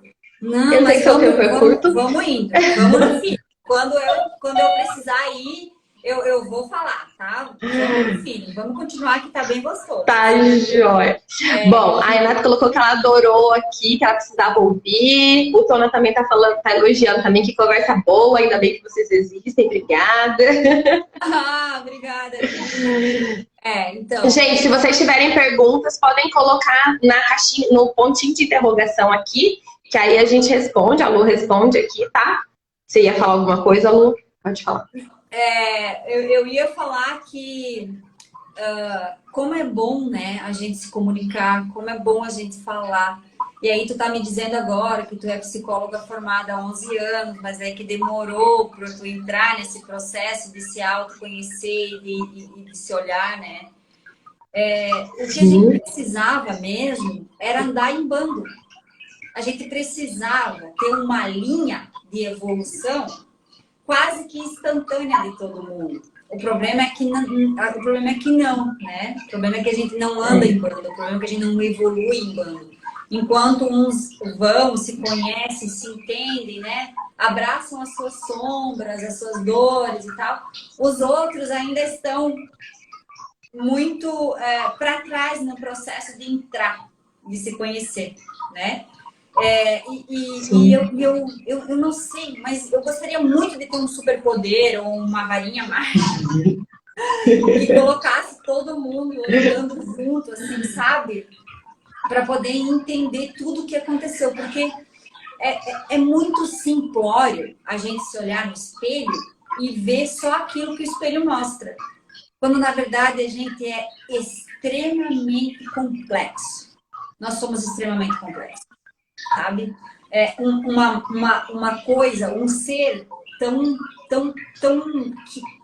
Não, eu sei que o seu tempo é curto. Vamos indo, vamos no fim. Quando eu precisar ir, eu vou falar, tá? Vamos continuar que tá bem gostoso. Tá, jóia. Bom, a Renata colocou que ela adorou aqui, que ela precisava ouvir. O Tona também tá falando, tá elogiando também, que conversa boa, ainda bem que vocês existem, obrigada. Obrigada. Então. Gente, se vocês tiverem perguntas, podem colocar na caixinha, no pontinho de interrogação aqui, que aí a gente responde, a Lu responde aqui, tá? Você ia falar alguma coisa, Lu? Pode falar. Eu ia falar que como é bom, né, a gente se comunicar, como é bom a gente falar. E aí tu tá me dizendo agora que tu é psicóloga formada há 11 anos, mas é que demorou para tu entrar nesse processo de se autoconhecer e de se olhar, né? O que a gente precisava mesmo era andar em bando. A gente precisava ter uma linha de evolução quase que instantânea de todo mundo. O problema é que não, né? O problema é que a gente não anda em bando, o problema é que a gente não evolui em bando. Enquanto uns vão, se conhecem, se entendem, né? Abraçam as suas sombras, as suas dores e tal, os outros ainda estão muito para trás no processo de entrar, de se conhecer, né? Eu não sei, mas eu gostaria muito de ter um superpoder ou uma varinha mágica que colocasse todo mundo andando junto, assim, sabe? Para poder entender tudo o que aconteceu, porque é muito simplório a gente se olhar no espelho e ver só aquilo que o espelho mostra, quando na verdade a gente é extremamente complexo. Nós somos extremamente complexos. Sabe? Uma coisa, um ser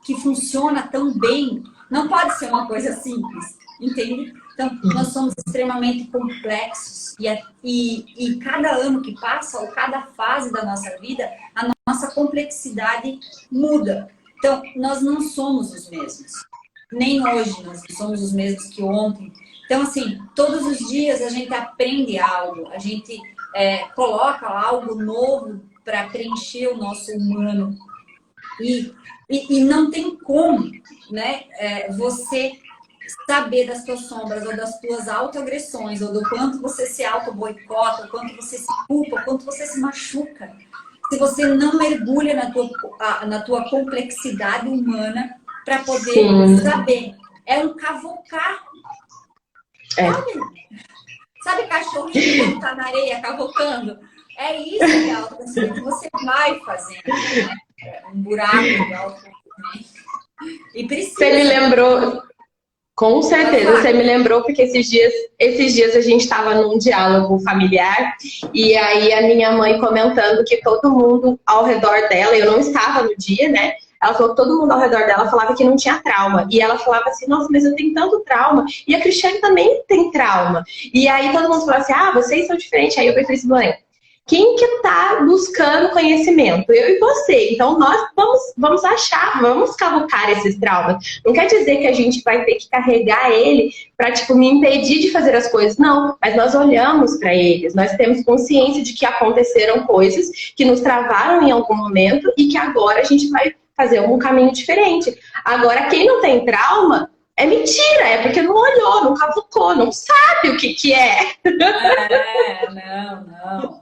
que funciona tão bem, não pode ser uma coisa simples, entende? Então, nós somos extremamente complexos e cada ano que passa, ou cada fase da nossa vida, a nossa complexidade muda. Então, nós não somos os mesmos. Nem hoje nós não somos os mesmos que ontem. Então, assim, todos os dias a gente aprende algo, a gente coloca algo novo para preencher o nosso humano. E não tem como, né, você saber das tuas sombras, ou das tuas autoagressões, ou do quanto você se auto-boicota, o quanto você se culpa, o quanto você se machuca, se você não mergulha na tua complexidade humana para poder saber. É um cavocar. Sabe cachorrinho que tá na areia cavocando? É isso que é autoconhecimento que você vai fazendo, né? Um buraco de autoconhecimento. E precisa. Você me lembrou, com certeza, você me lembrou, porque esses dias a gente estava num diálogo familiar e aí a minha mãe comentando que todo mundo ao redor dela, eu não estava no dia, né? Ela falou que todo mundo ao redor dela falava que não tinha trauma. E ela falava assim, nossa, mas eu tenho tanto trauma. E a Cristiane também tem trauma. E aí todo mundo falava assim, vocês são diferentes. Aí eu falei assim, mãe, quem que tá buscando conhecimento? Eu e você. Então nós vamos achar, vamos cavucar esses traumas. Não quer dizer que a gente vai ter que carregar ele para tipo, me impedir de fazer as coisas. Não, mas nós olhamos para eles. Nós temos consciência de que aconteceram coisas que nos travaram em algum momento e que agora a gente vai fazer um caminho diferente. Agora, quem não tem trauma, é mentira, é porque não olhou, não cavucou, não sabe o que que é. Não.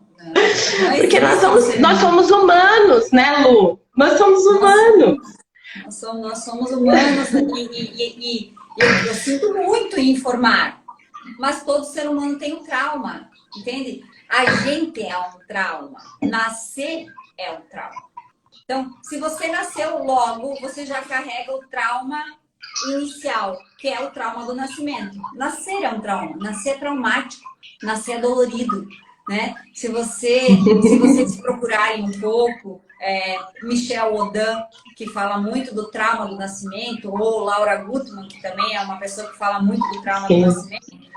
Porque nós somos humanos, né, Lu? Nós somos humanos. Nós somos humanos e eu sinto muito em informar, mas todo ser humano tem um trauma, entende? A gente é um trauma, nascer é um trauma. Então, se você nasceu logo, você já carrega o trauma inicial, que é o trauma do nascimento. Nascer é um trauma, nascer é traumático, nascer é dolorido, né? Se vocês procurarem um pouco, Michel Odan, que fala muito do trauma do nascimento, ou Laura Gutman, que também é uma pessoa que fala muito do trauma do nascimento,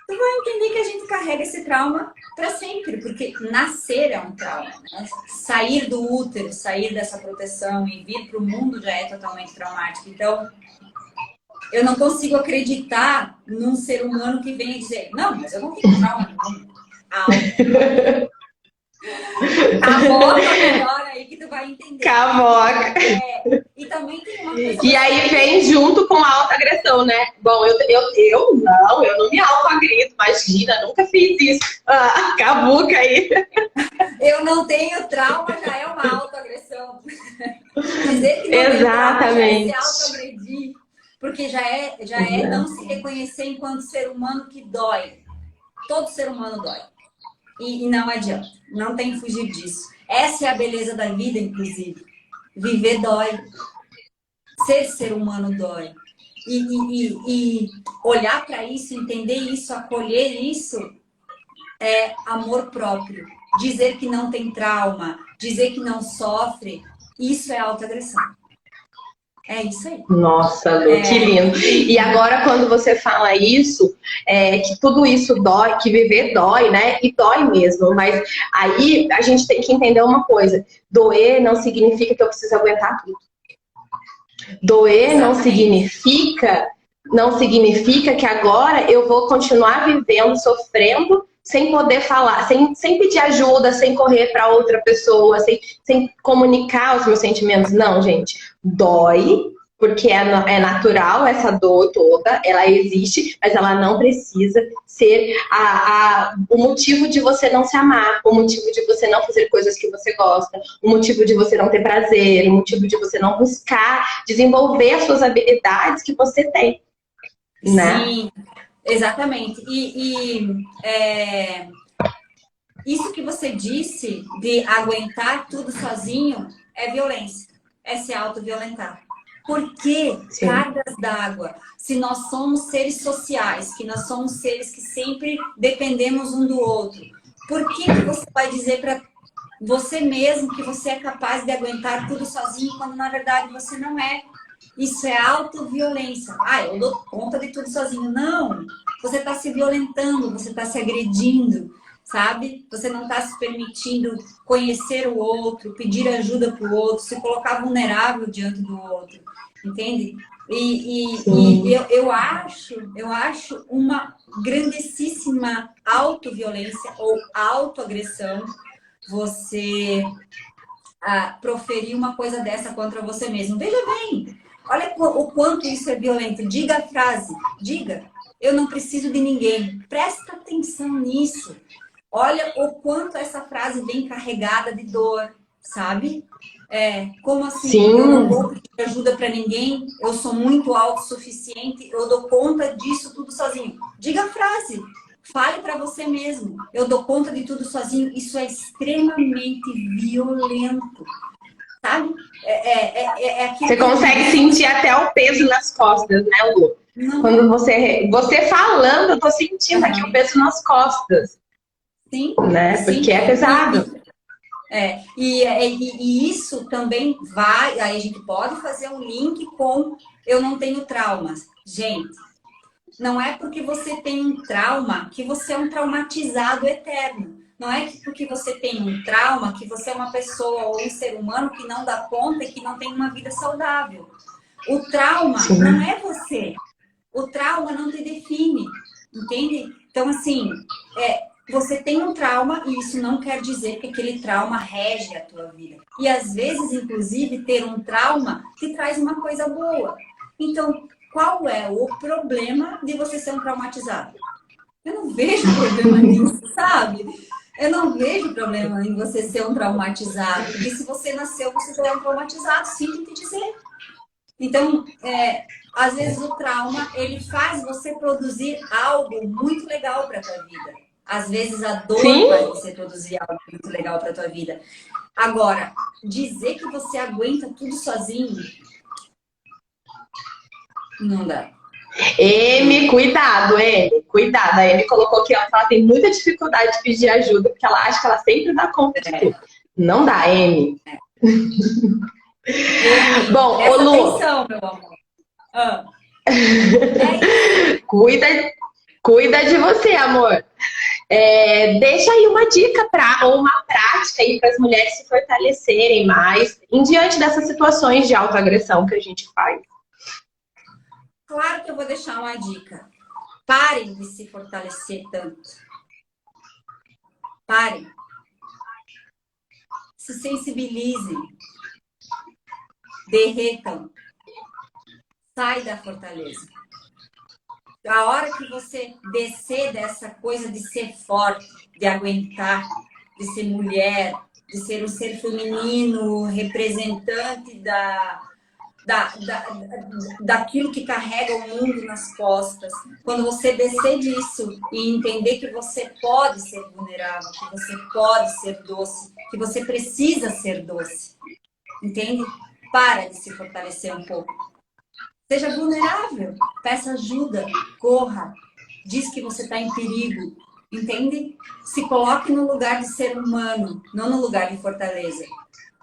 tu vai entender que a gente carrega esse trauma para sempre, porque nascer é um trauma, né? Sair do útero, sair dessa proteção e vir para o mundo já é totalmente traumático. Então, eu não consigo acreditar num ser humano que venha dizer, não, mas eu não tenho trauma nenhum. Cavoca melhor aí que tu vai entender. Cavoca. E também tem uma coisa... E aí vem junto com a autoagressão, né? Bom, eu não me autoagrito, imagina, nunca fiz isso. Cavuca aí. Eu não tenho trauma, já é uma autoagressão. Dizer que não Exatamente. tem trauma já é se autoagredir. Porque já é não se reconhecer enquanto ser humano que dói. Todo ser humano dói. E não adianta. Não tem que fugir disso. Essa é a beleza da vida, inclusive. Viver dói. Ser humano dói. E olhar para isso, entender isso, acolher isso, é amor próprio. Dizer que não tem trauma, dizer que não sofre, isso é autoagressão. É isso aí. Nossa, Lu, que lindo. E agora, quando você fala isso, que tudo isso dói, que viver dói, né? E dói mesmo. Mas aí a gente tem que entender uma coisa. Doer não significa que eu preciso aguentar tudo. Doer não significa que agora eu vou continuar vivendo, sofrendo, sem poder falar, sem pedir ajuda, sem correr para outra pessoa, sem comunicar os meus sentimentos. Não, gente. Dói, porque é natural essa dor toda, ela existe, mas ela não precisa ser o motivo de você não se amar, o motivo de você não fazer coisas que você gosta, o motivo de você não ter prazer, o motivo de você não buscar desenvolver as suas habilidades que você tem. Né? Sim, exatamente. Isso que você disse de aguentar tudo sozinho é violência, é se autoviolentar. Porque, cargas d'água, se nós somos seres sociais, que nós somos seres que sempre dependemos um do outro, por que você vai dizer para você mesmo que você é capaz de aguentar tudo sozinho, quando na verdade você não é? Isso é autoviolência. Eu dou conta de tudo sozinho. Não! Você está se violentando, você está se agredindo, sabe? Você não está se permitindo conhecer o outro, pedir ajuda para o outro, se colocar vulnerável diante do outro, entende? E eu acho uma grandíssima autoviolência ou autoagressão você proferir uma coisa dessa contra você mesmo. Veja bem, olha o quanto isso é violento. Diga a frase, eu não preciso de ninguém. Presta atenção nisso. Olha o quanto essa frase vem carregada de dor, sabe? Como assim? Sim. Eu não vou pedir ajuda para ninguém, eu sou muito autossuficiente, eu dou conta disso tudo sozinho. Diga a frase. Fale para você mesmo. Eu dou conta de tudo sozinho. Isso é extremamente violento. Sabe? Você consegue sentir até o peso nas costas, né, Lu? Não. Quando você falando, eu tô sentindo aqui o peso nas costas. Sim. Né? Porque é pesado. E isso também vai... Aí a gente pode fazer um link com eu não tenho traumas. Gente, não é porque você tem um trauma que você é um traumatizado eterno. Não é que porque você tem um trauma que você é uma pessoa ou um ser humano que não dá conta e que não tem uma vida saudável. O trauma não é você. O trauma não te define, entende? Então, assim, você tem um trauma e isso não quer dizer que aquele trauma rege a tua vida. E às vezes, inclusive, ter um trauma te traz uma coisa boa. Então, qual é o problema de você ser um traumatizado? Eu não vejo problema nisso, sabe? Eu não vejo problema em você ser um traumatizado. Porque se você nasceu, você é um traumatizado, sinto te dizer. Então, às vezes o trauma, ele faz você produzir algo muito legal para a tua vida. Às vezes a dor Sim. faz você produzir algo muito legal para a tua vida. Agora, dizer que você aguenta tudo sozinho, não dá. Amy, cuidado, Amy, cuidado. A Amy colocou que ela tem muita dificuldade de pedir ajuda, porque ela acha que ela sempre dá conta de tudo. Não dá, Amy. Bom, Presta ô Lu, atenção, meu amor. cuida de você, amor. Deixa aí uma dica ou uma prática aí para as mulheres se fortalecerem mais em diante dessas situações de autoagressão que a gente faz. Claro que eu vou deixar uma dica. Parem de se fortalecer tanto. Parem. Se sensibilizem. Derretam. Sai da fortaleza. A hora que você descer dessa coisa de ser forte, de aguentar, de ser mulher, de ser um ser feminino, representante daquilo que carrega o mundo nas costas. Quando você descer disso e entender que você pode ser vulnerável, que você pode ser doce, que você precisa ser doce. Entende? Para de se fortalecer um pouco. Seja vulnerável, peça ajuda, corra, diz que você está em perigo, entende? Se coloque no lugar de ser humano, não no lugar de fortaleza.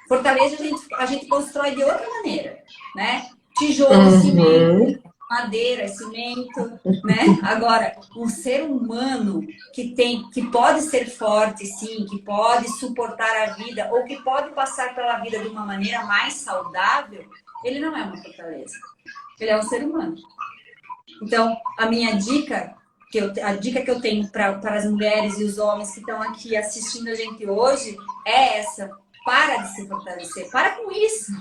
Fortaleza a gente constrói de outra maneira, né? Tijolo, cimento, madeira, cimento, né? Agora, um ser humano que pode ser forte, sim, que pode suportar a vida ou que pode passar pela vida de uma maneira mais saudável, ele não é uma fortaleza. Ele é um ser humano. Então, a dica que eu tenho para as mulheres e os homens que estão aqui assistindo a gente hoje é essa. Para de se fortalecer. Para com isso.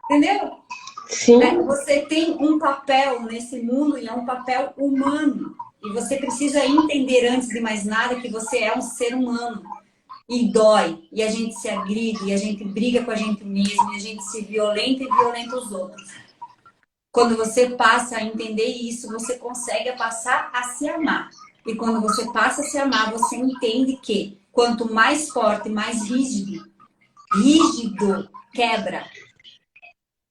Entendeu? Sim. Você tem um papel nesse mundo e é um papel humano. E você precisa entender, antes de mais nada, que você é um ser humano. E dói. E a gente se agride, e a gente briga com a gente mesmo, e a gente se violenta e violenta os outros. Quando você passa a entender isso, você consegue passar a se amar. E quando você passa a se amar, você entende que quanto mais forte, mais rígido, quebra.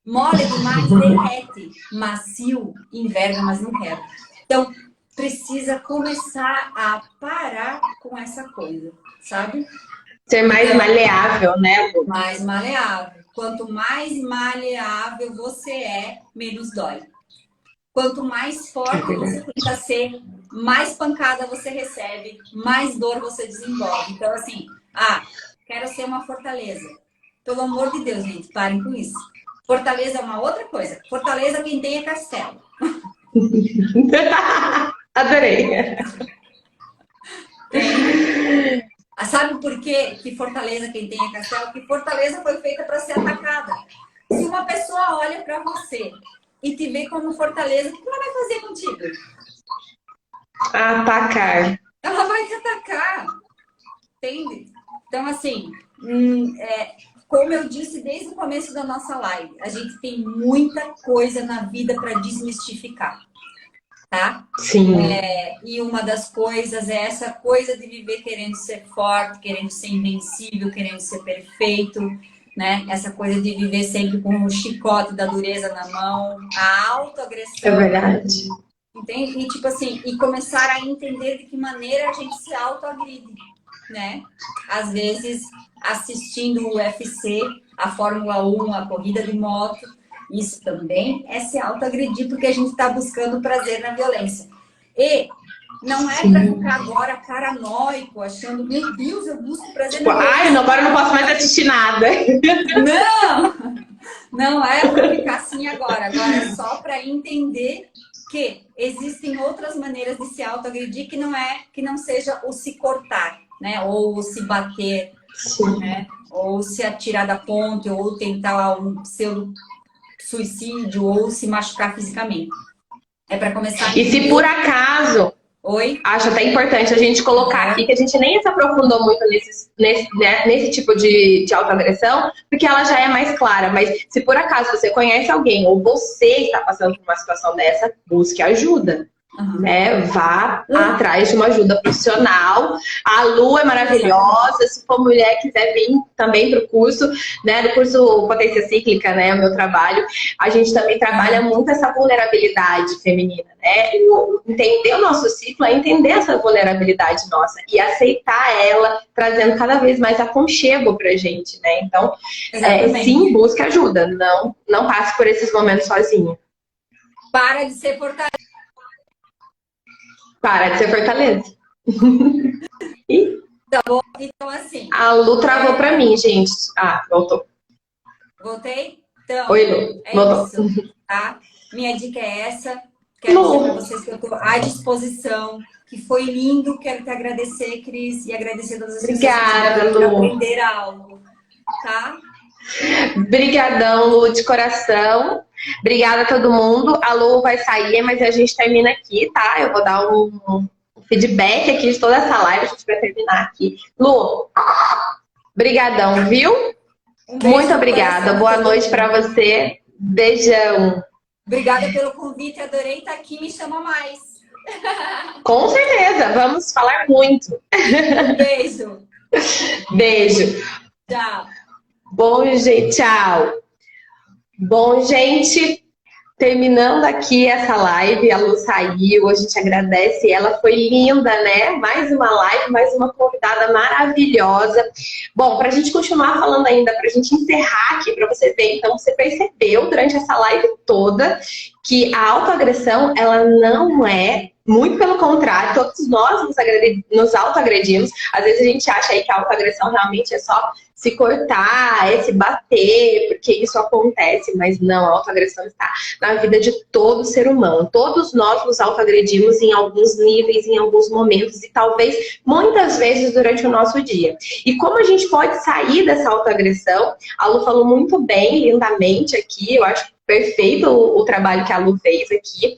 Mole demais, derrete. Macio, enverga, mas não quebra. Então, precisa começar a parar com essa coisa, sabe? Ser mais maleável, né, Lu? Mais maleável. Quanto mais maleável você é, menos dói. Quanto mais forte você tenta ser, mais pancada você recebe, mais dor você desenvolve. Então, assim, quero ser uma fortaleza. Pelo amor de Deus, gente, parem com isso. Fortaleza é uma outra coisa. Fortaleza quem tem é castelo. Adorei. Sabe por que fortaleza quem tem é castelo? Porque fortaleza foi feita para ser atacada. Se uma pessoa olha para você e te vê como fortaleza, o que ela vai fazer contigo? Atacar. Ela vai te atacar. Entende? Então, assim, como eu disse desde o começo da nossa live, a gente tem muita coisa na vida para desmistificar. Tá? Sim. E uma das coisas é essa coisa de viver querendo ser forte, querendo ser invencível, querendo ser perfeito, né? Essa coisa de viver sempre com o chicote da dureza na mão, a autoagressão. É verdade. Entende? E tipo assim, e começar a entender de que maneira a gente se autoagride, né? Às vezes assistindo o UFC, a Fórmula 1, a corrida de moto. Isso também é se autoagredir, porque a gente está buscando prazer na violência. E não é para ficar agora paranoico, achando, meu Deus, eu busco prazer na violência. Agora eu não posso mais assistir nada. Não! Não é para ficar assim agora. Agora é só para entender que existem outras maneiras de se autoagredir que não seja o se cortar, né? Ou o se bater, né? Ou se atirar da ponte, ou tentar um pseudo-suicídio, ou se machucar fisicamente. É para começar a E se por acaso, Oi? acho até importante a gente colocar aqui que a gente nem se aprofundou muito nesse tipo de autoagressão, porque ela já é mais clara. Mas se por acaso você conhece alguém ou você está passando por uma situação dessa, busque ajuda. Né? Vá atrás de uma ajuda profissional. A Lu é maravilhosa. Se for mulher quiser vir também para o curso, né? Do curso Potência Cíclica, né? O meu trabalho, a gente também trabalha muito essa vulnerabilidade feminina, né? Entender o nosso ciclo é entender essa vulnerabilidade nossa e aceitar ela, trazendo cada vez mais aconchego pra gente, né? Então, sim, busque ajuda. Não passe por esses momentos sozinha. Para de ser fortaleza. Para de ser fortaleza. Então, assim... A Lu travou pra mim, gente. Ah, voltou. Voltei? Então, Oi, Lu. Voltou. Isso, tá? Minha dica é essa. Quero dizer pra vocês que eu tô à disposição, que foi lindo. Quero te agradecer, Cris, e agradecer todas as pessoas que aprenderam algo, tá? Brigadão, Lu, de coração. Obrigada a todo mundo. A Lu vai sair, mas a gente termina aqui, tá? Eu vou dar um feedback aqui de toda essa live. A gente vai terminar aqui. Lu, brigadão, viu? Muito obrigada. Boa noite pra você. Beijão. Obrigada pelo convite. Adorei estar aqui. Me chama mais. Com certeza. Vamos falar muito. Beijo. Beijo. Tchau. Bom, gente, tchau. Bom, gente, terminando aqui essa live, a Lu saiu, a gente agradece, ela foi linda, né? Mais uma live, mais uma convidada maravilhosa. Bom, pra gente continuar falando ainda, pra gente encerrar aqui, pra você ver, então você percebeu durante essa live toda que a autoagressão, ela não é, muito pelo contrário, todos nós nos autoagredimos. Às vezes a gente acha aí que a autoagressão realmente é só se cortar, é se bater, porque isso acontece, mas não, a autoagressão está na vida de todo ser humano. Todos nós nos autoagredimos em alguns níveis, em alguns momentos e talvez muitas vezes durante o nosso dia. E como a gente pode sair dessa autoagressão? A Lu falou muito bem, lindamente aqui, eu acho perfeito o trabalho que a Lu fez aqui.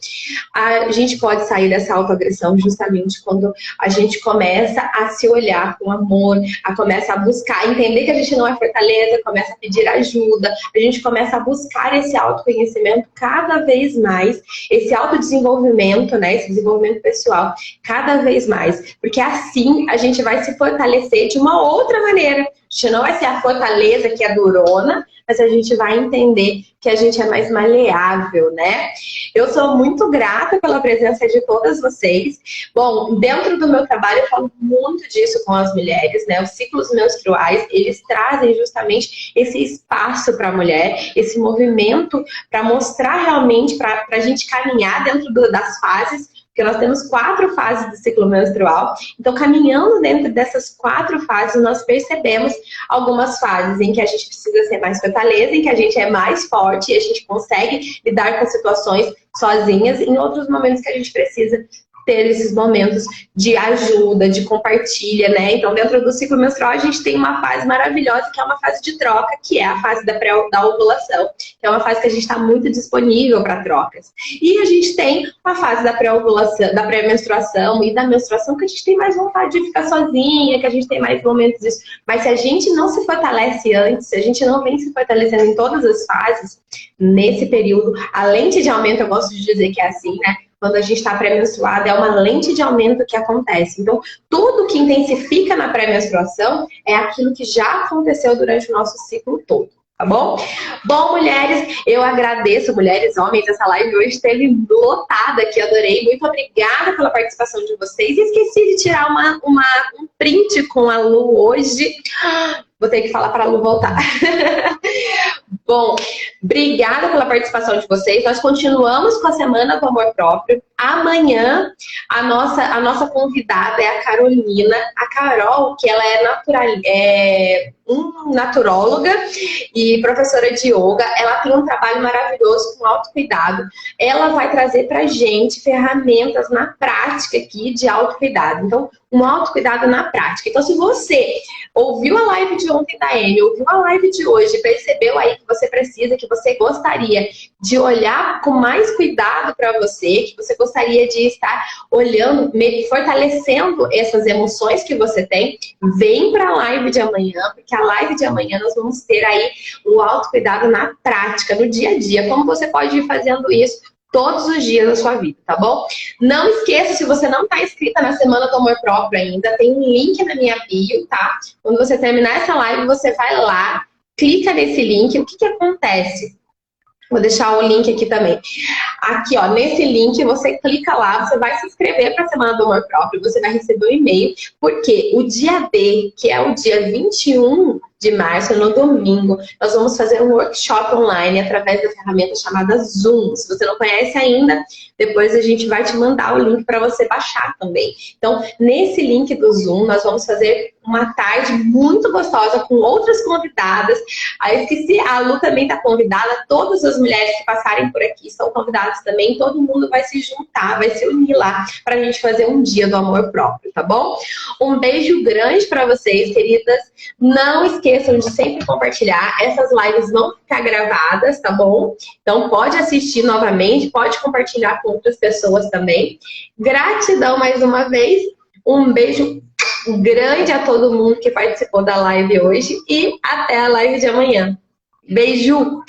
A gente pode sair dessa autoagressão justamente quando a gente começa a se olhar com amor, começa a buscar, entender que a gente não é fortaleza, começa a pedir ajuda, a gente começa a buscar esse autoconhecimento cada vez mais, esse autodesenvolvimento, né, esse desenvolvimento pessoal cada vez mais, porque assim a gente vai se fortalecer de uma outra maneira. A gente não vai ser a fortaleza que é durona, mas a gente vai entender que a gente é mais maleável, né? Eu sou muito grata pela presença de todas vocês. Bom, dentro do meu trabalho eu falo muito disso com as mulheres, né? Os ciclos menstruais, eles trazem justamente esse espaço para a mulher, esse movimento para mostrar realmente, para a gente caminhar dentro das fases, porque nós temos 4 fases do ciclo menstrual. Então, caminhando dentro dessas 4 fases, nós percebemos algumas fases em que a gente precisa ser mais fortaleza, em que a gente é mais forte e a gente consegue lidar com situações sozinhas, em outros momentos que a gente precisa ter esses momentos de ajuda, de compartilha, né? Então, dentro do ciclo menstrual, a gente tem uma fase maravilhosa, que é uma fase de troca, que é a fase da ovulação, que é uma fase que a gente está muito disponível para trocas. E a gente tem a fase da pré-ovulação, da pré-menstruação e da menstruação, que a gente tem mais vontade de ficar sozinha, que a gente tem mais momentos disso. Mas se a gente não se fortalece antes, se a gente não vem se fortalecendo em todas as fases, nesse período, a lente de aumento, eu gosto de dizer que é assim, né? Quando a gente está pré-menstruada, é uma lente de aumento que acontece. Então, tudo que intensifica na pré-menstruação é aquilo que já aconteceu durante o nosso ciclo todo, tá bom? Bom, mulheres, eu agradeço, mulheres, homens, essa live hoje esteve lotada aqui, adorei. Muito obrigada pela participação de vocês. Esqueci de tirar um print com a Lu hoje. Vou ter que falar para a Lu voltar. Bom, obrigada pela participação de vocês. Nós continuamos com a Semana do Amor Próprio. Amanhã, a nossa convidada é a Carolina. A Carol, que ela é naturóloga e professora de yoga. Ela tem um trabalho maravilhoso com autocuidado. Ela vai trazer pra gente ferramentas na prática aqui de autocuidado. Então, um autocuidado na prática. Então, se você ouviu a live de ontem da Amy, ouviu a live de hoje, percebeu aí que você precisa, que você gostaria de olhar com mais cuidado para você, que você gostaria de estar olhando, fortalecendo essas emoções que você tem, vem para a live de amanhã, porque a live de amanhã nós vamos ter aí o autocuidado na prática, no dia a dia, como você pode ir fazendo isso todos os dias da sua vida, tá bom? Não esqueça, se você não está inscrita na Semana do Amor Próprio ainda, tem um link na minha bio, tá? Quando você terminar essa live, você vai lá, clica nesse link. O que que acontece? Vou deixar o link aqui também. Aqui, ó, nesse link, você clica lá, você vai se inscrever para a Semana do Amor Próprio, você vai receber um e-mail, porque o dia D, que é o dia 21 de março, no domingo, nós vamos fazer um workshop online através da ferramenta chamada Zoom. Se você não conhece ainda, depois a gente vai te mandar o link para você baixar também. Então, nesse link do Zoom, nós vamos fazer uma tarde muito gostosa com outras convidadas. Aí, esqueci, a Lu também está convidada. Todas as mulheres que passarem por aqui estão convidadas também. Todo mundo vai se juntar, vai se unir lá para a gente fazer um dia do amor próprio, tá bom? Um beijo grande para vocês, queridas. Não esqueçam de sempre compartilhar. Essas lives vão ficar gravadas, tá bom? Então pode assistir novamente, pode compartilhar com outras pessoas também. Gratidão mais uma vez. Um beijo grande a todo mundo que participou da live hoje e até a live de amanhã. Beijo!